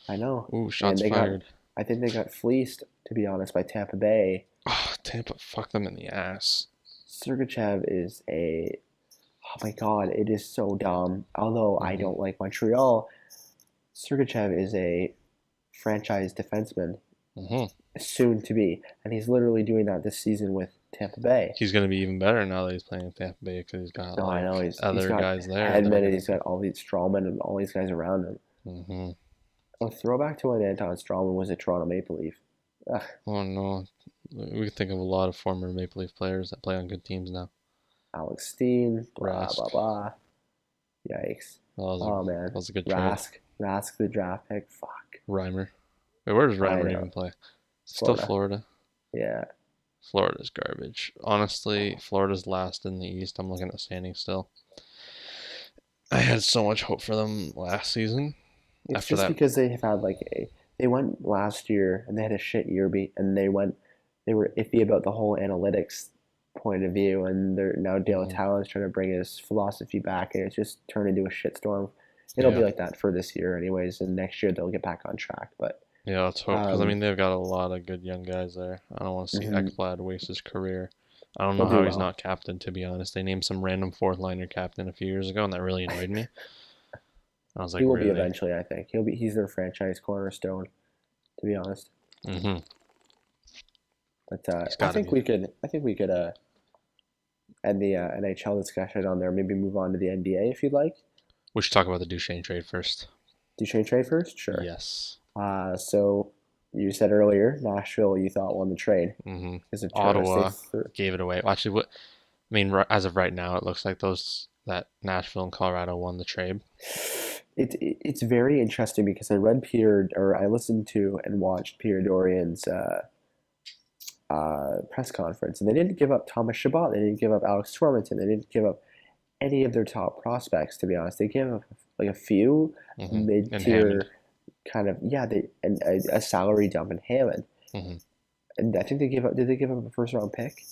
I know. ooh, And shots fired. I think they got fleeced, to be honest, by Tampa Bay. Oh, Tampa, fuck them in the ass. Sergachev is oh my God, it is so dumb. Although I Hmm. don't like Montreal, Sergachev is a franchise defenseman, Hmm. soon to be. And he's literally doing that this season with Tampa Bay. He's going to be even better now that he's playing with Tampa Bay because he's got No, I know. like He's other got guys there that are Hedman and going he's got all these Strawman and all these guys around him. to. Hmm. A throwback to when Anton Strawman was a Toronto Maple Leaf. Ugh, Oh no, we can think of a lot of former Maple Leaf players that play on good teams now. Alex Steen, blah blah Rask. blah. Yikes. That Oh man. was a good trade. Rask the draft pick. Fuck. Reimer. Wait, where does I Reimer know. even play? Still Florida. Florida. Yeah. Florida's garbage. Honestly, Florida's last in the East. I'm looking at the standings still. I had so much hope for them last season. It's After just that, because they have had they went last year and they had a shit year and they were iffy about the whole analytics point of view and they're now Dale mhm, Talon's trying to bring his philosophy back and it's just turned into a shitstorm. It'll be yeah, like that for this year anyways, and next year they'll get back on track. But yeah, let's hope because I um mean they've got a lot of good young guys there. I don't want to see mhm, Ekblad waste his career. I don't he'll know do how he's well. not captain, to be honest. They named some random fourth liner captain a few years ago, and that really annoyed me. I was He like, will be really? eventually, I think. He's their franchise cornerstone, to be honest. Hmm. But He's got to be. I think we could end the NHL discussion on there. Maybe move on to the NBA if you'd like. We should talk about the Duchene trade first. Duchene trade first? Sure. Yes. So you said earlier Nashville you thought won the trade Hmm. because of Turris. Ottawa gave it away. Well, actually, what I mean, as of right now, it looks like those that Nashville and Colorado won the trade. It's very interesting because I listened to and watched Pierre Dorian's press conference, and they didn't give up Thomas Chabot, they didn't give up Alex Tormenton, they didn't give up any of their top prospects. To be honest, they gave up like a few Hmm. And Hammond. mid-tier kind of and a salary dump in Hammond. Hmm. And I think they gave up. Did they give up a first round pick?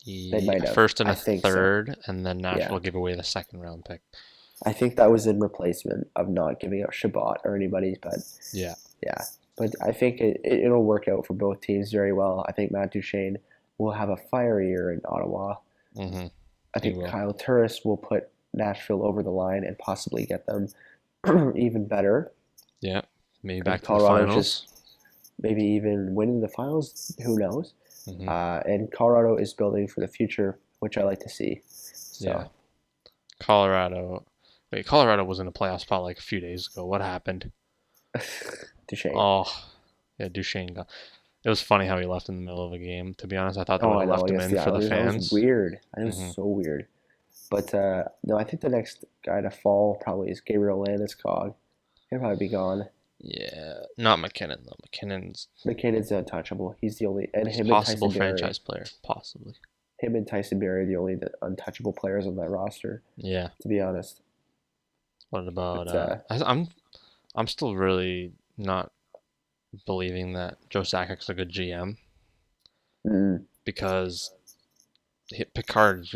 They might have. First and I a think so. third, and then Yeah, Nashville gave away the second round pick. I think that was in replacement of not giving up Shabbat or anybody. But Yeah. yeah, but I think it'll work out for both teams very well. I think Matt Duchene will have a fire year in Ottawa. Hmm. I He think will. Kyle Turris will put Nashville over the line and possibly get them even better. Yeah. Maybe Because back to the Colorado just finals. maybe even winning the finals. Who knows? Hmm. And Colorado is building for the future, which I like to see. Yeah. So, Colorado. Wait, Colorado was in a playoff spot like a few days ago. What happened? Duchene. Oh, yeah, Duchene got. It was funny how he left in the middle of a game. To be honest, I thought they Oh, would I have know left him against in the for the Islanders. That was fans. weird. That was Hmm. so weird. But no, I think the next guy to fall probably is Gabriel Landeskog. He'll probably be gone. Yeah, not McKinnon though. McKinnon's McKinnon's untouchable. He's the only, and he's a him and possible Tyson Barrie. franchise player, possibly. Him and Tyson Barrie are the only untouchable players on that roster, Yeah. to be honest. What about But I'm still really not believing that Joe Sakic's a good GM mm, because Picard,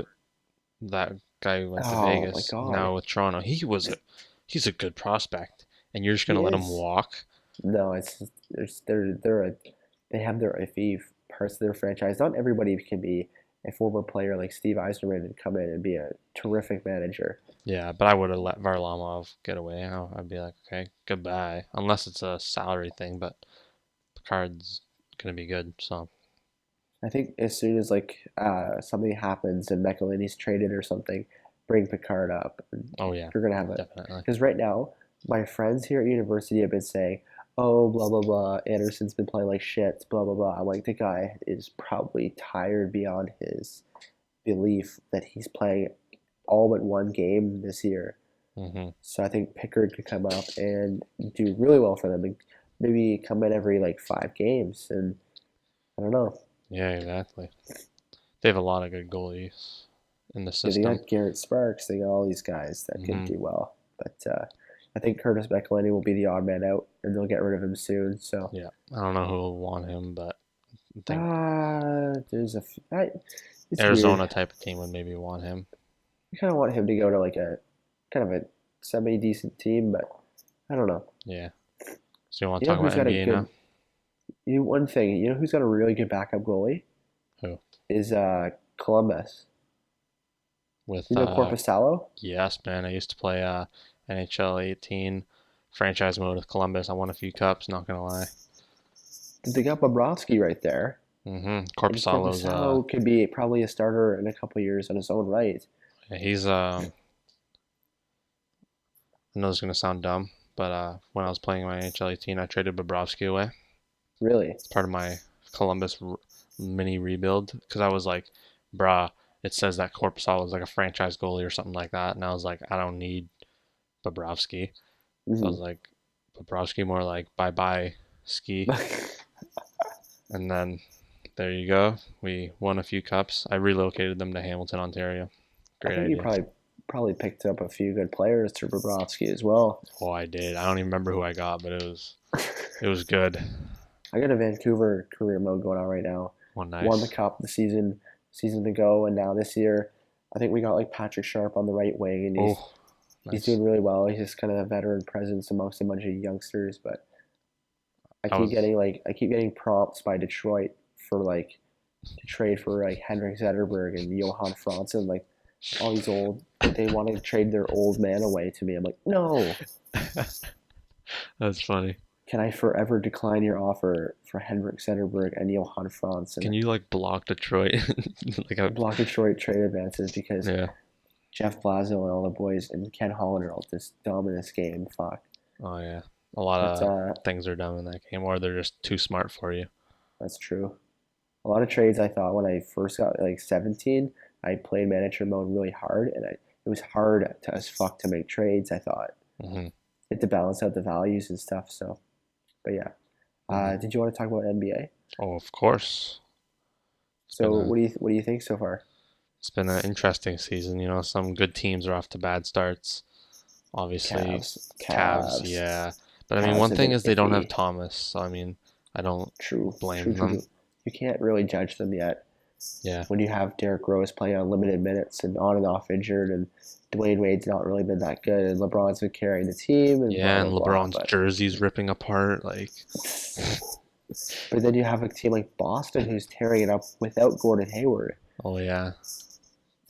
that guy who went to oh my Vegas, God, now with Toronto, he's a good prospect, and you're just he gonna let him is. walk? No, it's they have their iffy parts of their franchise. Not everybody can be a former player like Steve Eiserman and come in and be a terrific manager. Yeah, but I would have let Varlamov get away. I'd be like, okay, goodbye, unless it's a salary thing. But Picard's gonna be good, so I think as soon as like something happens and McElhinney's traded or something, bring Picard up. And oh yeah, you're gonna have it definitely. because right now my friends here at university have been saying, "Oh, blah blah blah, Anderson's been playing like shit, blah blah blah." I'm like, the guy is probably tired beyond his belief that he's playing all but one game this year. Hmm. So I think Pickard could come up and do really well for them and maybe come in every like 5 games. And I don't know. Yeah, exactly. They have a lot of good goalies in the Yeah, they system. got Garrett Sparks. They got all these guys that could Hmm. do well. But I think Curtis McElhinney will be the odd man out, and they'll get rid of him soon. So Yeah, I don't know who will want him, but I think there's it's weird. Arizona type of team would maybe want him. I kind of want him to go to like a kind of a semi decent team, but I don't know. Yeah. So you want You to know talk who's about got a NBA now? good one thing. You know who's got a really good backup goalie Who? is Columbus. With You know Corpusalo? yes, man. I used to play NHL 18 franchise mode with Columbus. I won a few cups. Not gonna lie. They got Bobrovsky right there. And Corpusalo's Corpusalo could be probably a starter in a couple of years on his own right. he's I know this is gonna sound dumb, but when I was playing my NHL 18, I traded Bobrovsky away. Really. It's part of my Columbus mini rebuild because I was like, bruh, it says that Corpusalo is like a franchise goalie or something like that, and I was like, I don't need Bobrovsky. So I Hmm. was like, Bobrovsky more like bye bye ski, and then there you go. We won a few cups. I relocated them to Hamilton, Ontario. I Great think you idea. probably picked up a few good players through Bobrovsky as well. Oh, I did. I don't even remember who I got, but it was good. I got a Vancouver career mode going on right now. Oh, Won the nice. cup the season ago, and now this year, I think we got like Patrick Sharp on the right wing, and Oh, he's nice. doing really well. He's just kind of a veteran presence amongst a bunch of youngsters, but I was. I keep getting prompts by Detroit for like to trade for like Henrik Zetterberg and Johan Franzen, like all these old. They want to trade their old man away to me. I'm like, no. That's funny. Can I forever decline your offer for Henrik Zetterberg and Johan Can Franzen? you like block Detroit? like a Block Detroit trade advances because yeah. Jeff Blasio and all the boys and Ken Holland are all just dumb in this game. Fuck. Oh yeah. A lot But of things are done in that game, or they're just too smart for you. that's true. A lot of trades I thought when I first got like 17, I played manager mode really hard, and it was hard to as fuck to make trades. I thought Hmm. it to balance out the values and stuff. So, but yeah. Hmm. Did you want to talk about NBA? Oh, of course. It's been So a what do you think so far? it's been an interesting season. Some good teams are off to bad starts. Obviously, Cavs, Cavs, yeah. But I mean, Cavs one have thing been is they don't have iffy. Thomas, so I mean, I don't True, true, blame true, them. true. You can't really judge them yet Yeah. when you have Derrick Rose playing on limited minutes and on and off injured, and Dwayne Wade's not really been that good, and LeBron's been carrying the team, and blah Yeah, blah and blah. LeBron's jersey's ripping apart. Like, But then you have a team like Boston who's tearing it up without Gordon Hayward. oh yeah,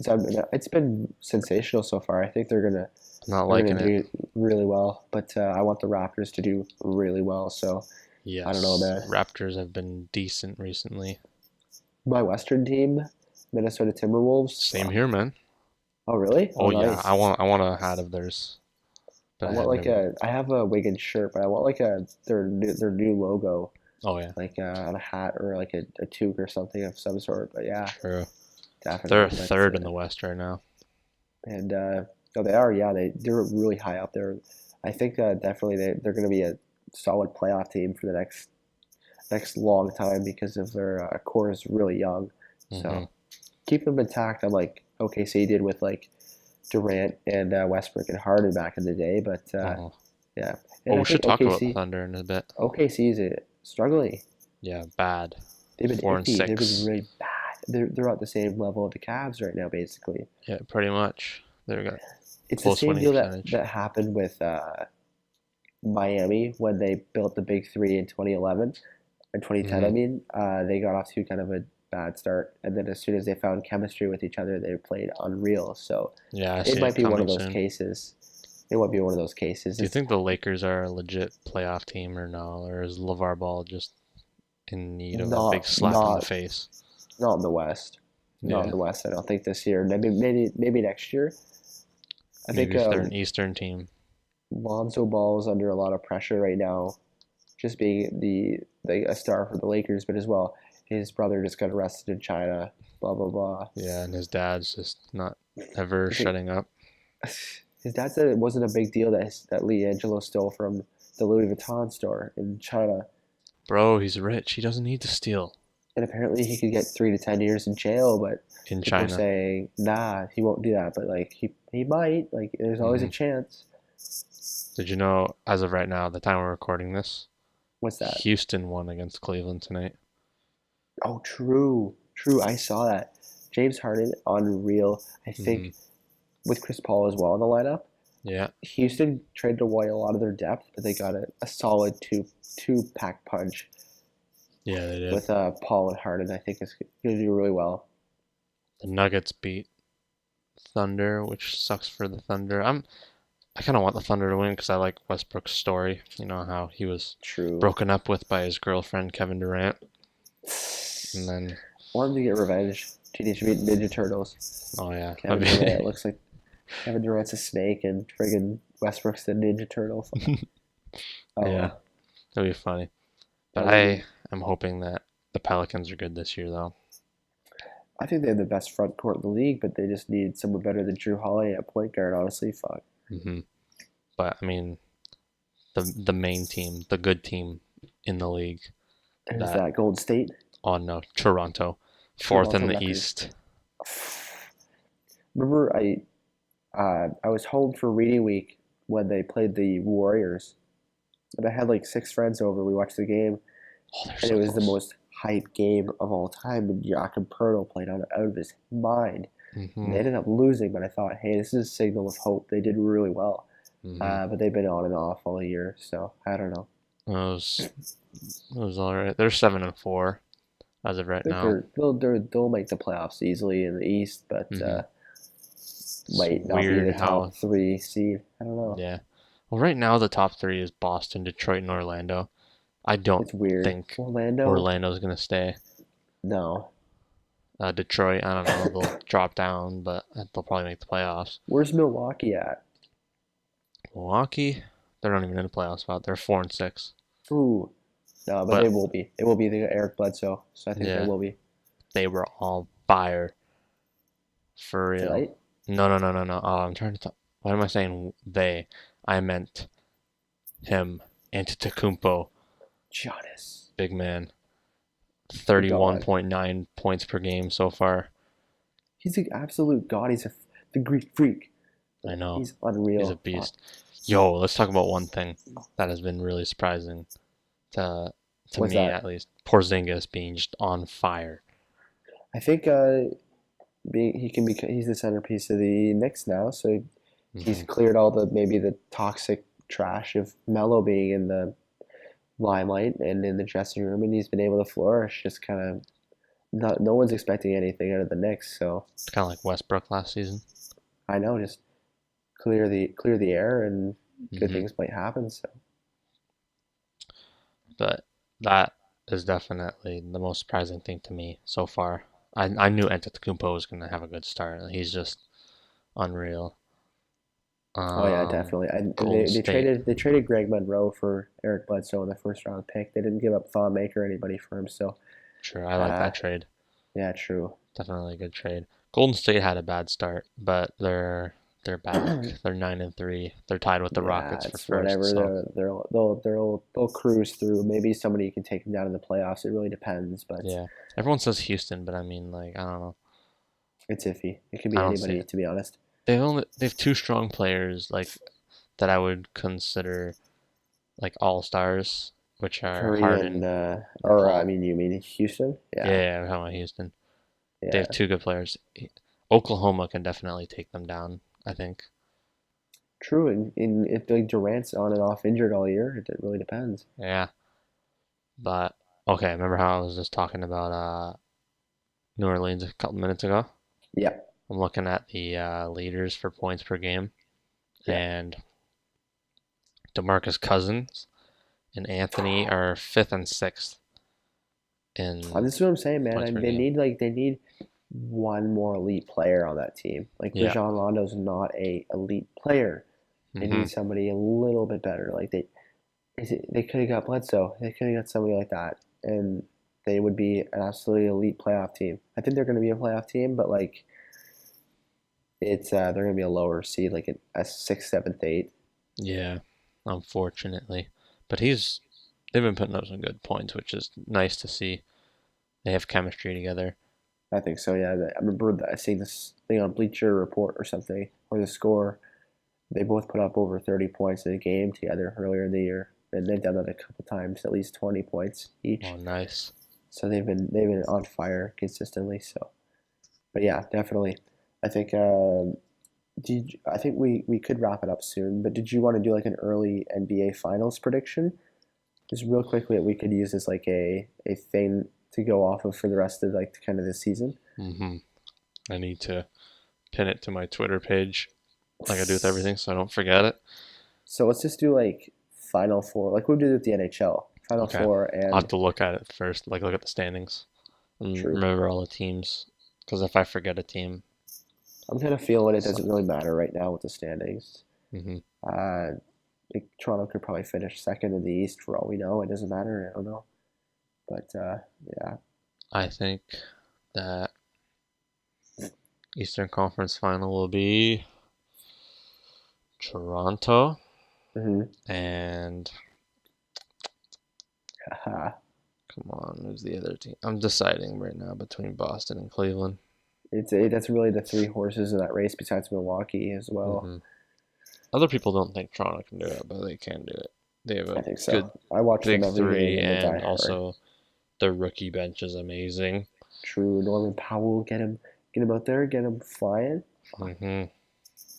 So it's been sensational so far. I think I'm not they're gonna liking it. do really well, but I want the Raptors to do really well. So I don't know, Yes, man. Raptors have been decent recently. My Western team, Minnesota Timberwolves. Same here, man. Oh, really? Oh, Oh yeah, nice. I want a hat of theirs, but I I want have like never. I have a Wiggins shirt, but I want like their new logo, Oh yeah, like on a hat or like a toque or something of some sort. But yeah, true. They're definitely. But third in the West right now. and no, they are. Yeah, they're really high up there. I think definitely they're going to be a solid playoff team for the next long time because of their core is really young. Hmm. So keep them intact. Unlike OKC did with like Durant and Westbrook and Harden back in the day. But Oh, yeah, well, and I we should think talk about the Thunder in a bit. OKC is struggling. Yeah, bad. They've been Four and iffy. They've been six. really bad. They're at the same level of the Cavs right now, basically. Yeah, pretty much. They've got It's the close same winning deal that percentage. that happened with Miami when they built the Big Three in 2011 and 2010. I Hmm. mean, they got off to kind of a bad start, and then as soon as they found chemistry with each other, they played unreal. So Yeah, I it see might it be one of coming those soon. cases. It might be one of those cases. Do you It's think the Lakers are a legit playoff team or no? Or is LeVar Ball just in need of a big not slap in the not face? not in the West. Not in Yeah, the West. I don't think this year. Maybe next year. I maybe think if they're an Eastern team. Lonzo Ball is under a lot of pressure right now, just being a star for the Lakers, but as well, his brother just got arrested in China. Blah blah blah. Yeah, and his dad's just not ever I think shutting up. his dad said it wasn't a big deal that Lee Angelo stole from the Louis Vuitton store in China, Bro, he's rich. He doesn't need to steal and apparently he could get 3 to 10 years in jail. But in people are China. saying, nah, he won't do that. But like he might. Like there's always a Hmm. chance. Did you know, as of right now, the time we're recording this, What's that? Houston won against Cleveland tonight? Oh, true, true. I saw that. James Harden, unreal. I Hmm. think with Chris Paul as well in the lineup. Yeah, Houston traded away a lot of their depth, but they got a solid two pack punch yeah, they did. with Paul and Harden. I think is going to do really well. The Nuggets beat Thunder, which sucks for the Thunder. I kind of want the Thunder to win because I like Westbrook's story. You know how he was True. broken up with by his girlfriend Kevin Durant, and then Want him to get revenge. Teenage Mutant Ninja Turtles. oh yeah, Kevin Durant looks like Kevin Durant's a snake and friggin' Westbrook's the Ninja Turtle. Oh yeah, well. that'd be funny. But That would be. I am hoping that the Pelicans are good this year, though. I think they have the best front court in the league, but they just need someone better than Drew Holiday at point guard. Honestly, fuck. Hmm. But I mean, the main team, the good team in the league, And is that that Golden State? on no Toronto, fourth Toronto in the Raptors. East. Remember, I was home for reading week when they played the Warriors, and I had like 6 friends over. We watched the game, Oh, they're and it so was the close. most hype game of all time. And Joachim Pertl played out of his mind. And Hmm. they ended up losing, but I thought, hey, this is a signal of hope. They did really well, Hmm. but they've been on and off all year, so I don't know. It was all right. They're 7-4 as of right I think now. they'll make the playoffs easily in the East, but Hmm. It's might not be weird the how, top three seed. I don't know. yeah. Well, right now the top three is Boston, Detroit, and Orlando. I don't It's weird. think Orlando? Orlando's gonna stay. No. Detroit, I don't know, they'll drop down, but they'll probably make the playoffs. Where's Milwaukee at? Milwaukee, they're not even in the playoff spot. They're 4-6. Ooh. No, but they But will be. It will be the Eric Bledsoe, so I think they yeah, will be they were all fire for real. tonight. No, no, no, no, no. Oh, I'm trying to talk. Why am I saying they? I meant him, Antetokounmpo, Giannis, big man. the god. 31.9 points per game so far. He's an absolute god. The Greek freak. I know. He's He's a unreal. beast. Yo, let's talk about one thing that has been really surprising to What's me that? at least. Porzingis being just on fire. I think he's the centerpiece of the Knicks now, so he's Hmm. cleared all the maybe the toxic trash of Melo being in the limelight and in the dressing room, and he's been able to flourish. Just kind of not no one's expecting anything out of the Knicks, so It's kind of like Westbrook last season. I know just clear the air and good Hmm. things might happen. So But That is definitely the most surprising thing to me so far. I knew Antetokounmpo was going to have a good start. He's just unreal. Oh yeah, Um, definitely. And Golden State. they traded Greg Monroe for Eric Bledsoe in the first round pick. They didn't give up Thon Maker or anybody for him. So, Sure, I like uh, that trade. yeah, true. Definitely a good trade. Golden State had a bad start, but they're back. They're 9-3. They're tied with the Yeah, Rockets for it's first. whatever. So They'll cruise through. Maybe somebody can take them down in the playoffs. It really depends, but yeah, everyone says Houston, but I mean, like, I don't know. it's iffy. It could I be don't see anybody, it. to be honest. They have two strong players like that I would consider like all stars, which are Curry and Harden and or I Paul. mean, you mean Houston? Yeah, Yeah, yeah, I'm talking about Houston. They have yeah. two good players. Oklahoma can definitely take them down, I think. True. And if like Durant's on and off injured all year, it really depends. Yeah, but okay. Remember how I was just talking about New Orleans a couple minutes ago? Yeah, I'm looking at the leaders for points per game, yeah. and DeMarcus Cousins and Anthony are fifth and sixth in This is what I'm saying, man. points per They game. need they need one more elite player on that team. Like Yeah. Rajon Rondo's not a elite player. They Hmm. need somebody a little bit better. Like they could have got Bledsoe. They could have got somebody like that, and they would be an absolutely elite playoff team. I think they're going to be a playoff team, but like it's they're going to be a lower seed, like a sixth, seventh, eighth. Yeah, unfortunately, but they've been putting up some good points, which is nice to see. They have chemistry together. I think so. Yeah, I remember that I seen this thing on Bleacher Report or something, or the score. They both put up over 30 points in a game together earlier in the year, and they've done that a couple times, at least 20 points Oh, each. nice. So they've been on fire consistently. So, but yeah, definitely. I think I think we could wrap it up soon. But did you want to do like an early NBA Finals prediction? Just real quickly, we could use this like a thing to go off of for the rest of like kind of the season. Hmm. I need to pin it to my Twitter page, like I do with everything, so I don't forget it. So let's just do like Final Four, like we did with the NHL. Final Okay. Four I'll have and to look at it first, like look at the standings and true. remember all the teams. Because if I forget a team, I'm kind of feeling it so, doesn't really matter right now with the standings. hmm Uh, like Toronto could probably finish second in the East for all we know. It doesn't matter. I don't know, but yeah. I think that Eastern Conference Final will be Toronto Mm-hmm. and come on, who's the other team? I'm deciding right now between Boston and Cleveland. That's really the three horses in that race besides Milwaukee as well. Hmm. Other people don't think Toronto can do it, but they can do it. They have I a think so. good I watch them big every three, game and they die and hard. also their rookie bench is amazing. True. Norman Powell, get him out there, get him flying. Hmm.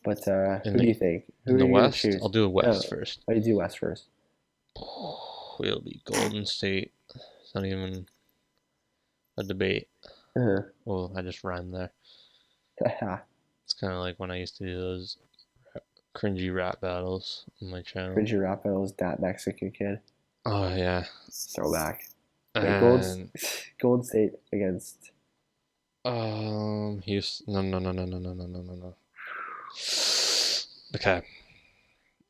But In who do the you think? in Who the are you gonna West, I'll choose? do West No, first. why do you do West first? It'll be Golden State. It's not even a debate. Uh-huh. Well, I just rhymed there. It's kind of like when I used to do those cringy rap battles on my channel. Cringy Raphael's that Mexican kid. Oh yeah, Throwback. Yeah, and Golden State against. Houston. No, no, no, no, no, no, no, no, no, no. Okay,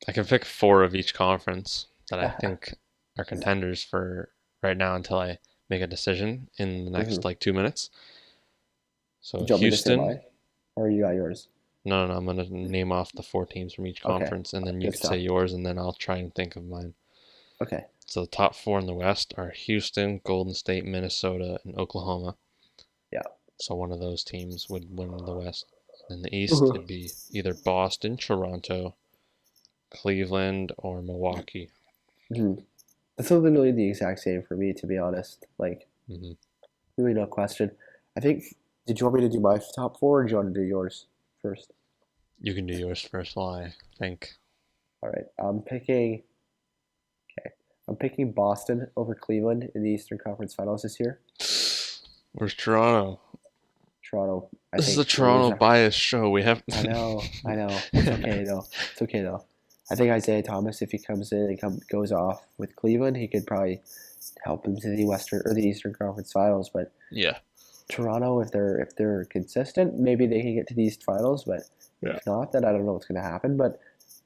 I can pick four of each conference that I think are contenders for right now until I make a decision in the next Mhm. like 2 minutes. So Do you want me to say Houston. mine? Or you got yours? No, no, no, I'm gonna name off the four teams from each Okay. conference, and then you Good could say stuff. yours, and then I'll try and think of mine. Okay. So the top four in the West are Houston, Golden State, Minnesota, and Oklahoma. Yeah. So one of those teams would win the West. In the East, Mhm. it'd be either Boston, Toronto, Cleveland, or Milwaukee. Mhm. That's literally the exact same for me, to be honest. Like, Hmm. really no question. I think. Did you want me to do my top four, or do you want to do yours first? You can do yours first while I think. All right. I'm picking. Okay. I'm picking Boston over Cleveland in the Eastern Conference Finals this year. Where's Toronto? Toronto, I This is a think is Toronto a. bias show. We have. I know. I know. It's okay though. It's okay though. I think Isaiah Thomas, if he comes in and goes off with Cleveland, he could probably help them to the Western or the Eastern Conference Finals. But Yeah. Toronto, if they're consistent, maybe they can get to the East Finals. But Yeah. if not, then I don't know what's going to happen. But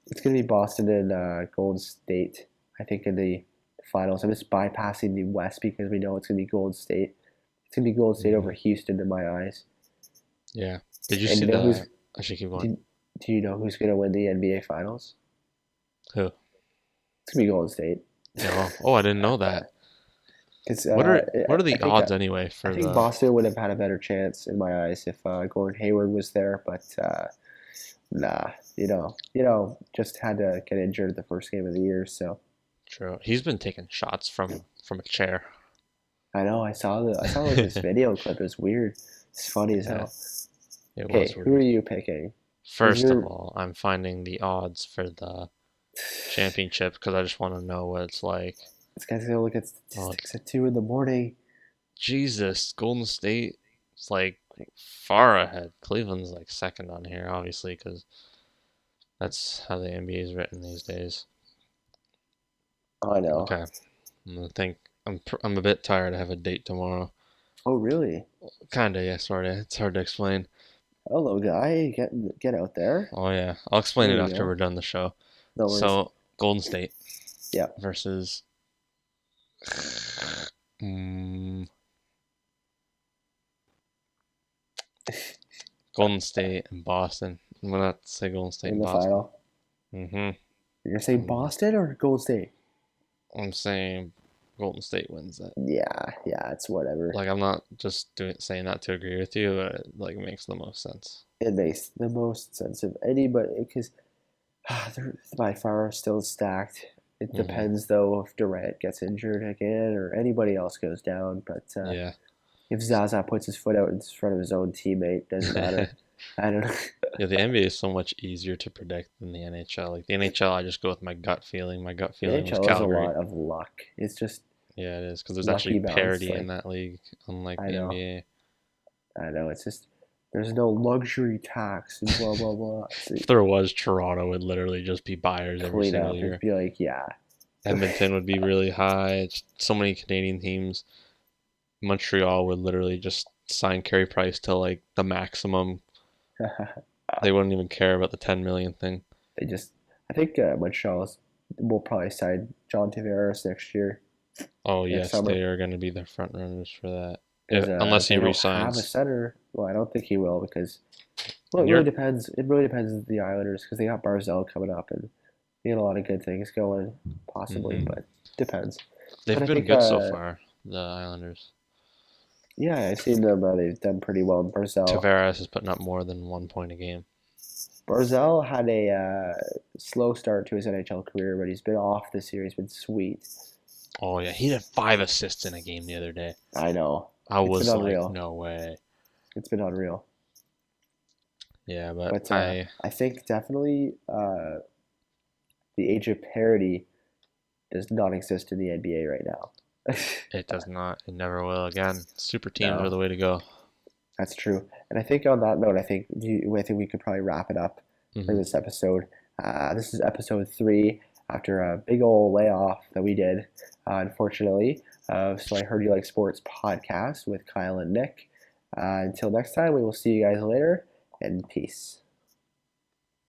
it's going to be Boston and Golden State, I think, in the finals. I'm just bypassing the West because we know it's going to be Golden State. It's going to be Golden State over Houston in my eyes. Yeah. Did you And see you know who's the? I should keep going. do you know who's going to win the NBA Finals? Who? It's going to be Golden State. Yeah. Oh, I didn't know that. Because What are the I think odds anyway I for think the? Boston would have had a better chance in my eyes if Gordon Hayward was there, but nah, just had to get injured the first game of the year. So True. He's been taking shots from a chair. I know I saw like this video clip. It was weird. It's funny as Yeah, hell. it was Okay, who are weird. you picking? Is First of your all, I'm finding the odds for the championship because I just want to know what it's like. this guy's gonna look at Oh, statistics at 2 in the morning? Jesus, Golden State is like far ahead. Cleveland's like second on here, obviously, because that's how the NBA is written these days. Oh, I know. Okay, I'm gonna think. I'm a bit tired. I have a date tomorrow. Oh, really? Kinda, yeah, sorta. It's hard to explain. Hello, guy. Get out there. Oh yeah, I'll explain There it you after go. we're done the show. No worries. So Golden State Yeah. versus mm, Golden State and Boston. I'm gonna have to say Golden State In and the Boston. final. Mm-hmm. You're gonna say Boston or Golden State? I'm saying Golden State wins that. Yeah, it's whatever. Like I'm not just saying that to agree with you, but it like makes the most sense. It makes the most sense of anybody because they're by far still stacked. It Hmm. depends though if Durant gets injured again or anybody else goes down. But Yeah. if Zaza puts his foot out in front of his own teammate, doesn't matter. I don't know. Yeah, the NBA is so much easier to predict than the NHL. Like the NHL, I just go with my gut feeling. My gut The feeling was NHL is a Calgary. lot of luck. It's just Yeah, it is because there's actually lucky bounce. parity in Like that league, unlike I the know, NBA. I know. It's just there's no luxury tax and blah blah blah. If there was, Toronto would literally just be buyers every Clean single up and year. be like, yeah. Edmonton would be really high. It's so many Canadian teams. Montreal would literally just sign Carey Price to like the maximum. They wouldn't even care about the 10 million thing. They just, I think Montreal will probably sign John Tavares next year, Oh next yes, summer. they are going to be the front runners for that. Because Unless he they don't have a resigns. center. Well, I don't think he will because, well, And it really you're depends. It really depends on the Islanders because they got Barzell coming up and they got a lot of good things going, possibly, hmm but depends. They've But I been think, good so far, the Islanders. yeah, I've seen them. They've done pretty well. Tavares is putting up more than 1 point a game. Barzell had a slow start to his NHL career, but he's been off this year. He's been sweet. Oh yeah, he had 5 assists in a game the other day. I know. I It's been was like, unreal. no way. It's been unreal. Yeah, but But I think definitely the age of parity does not exist in the NBA right now. it does not. It never will again. Super teams are No, the way to go. that's true. And I think on that note, I think we could probably wrap it up for Hmm. this episode. This is episode 3 after a big old layoff that we did, unfortunately. So I Heard You Like Sports podcast with Kyle and Nick. Until next time, we will see you guys later, and peace.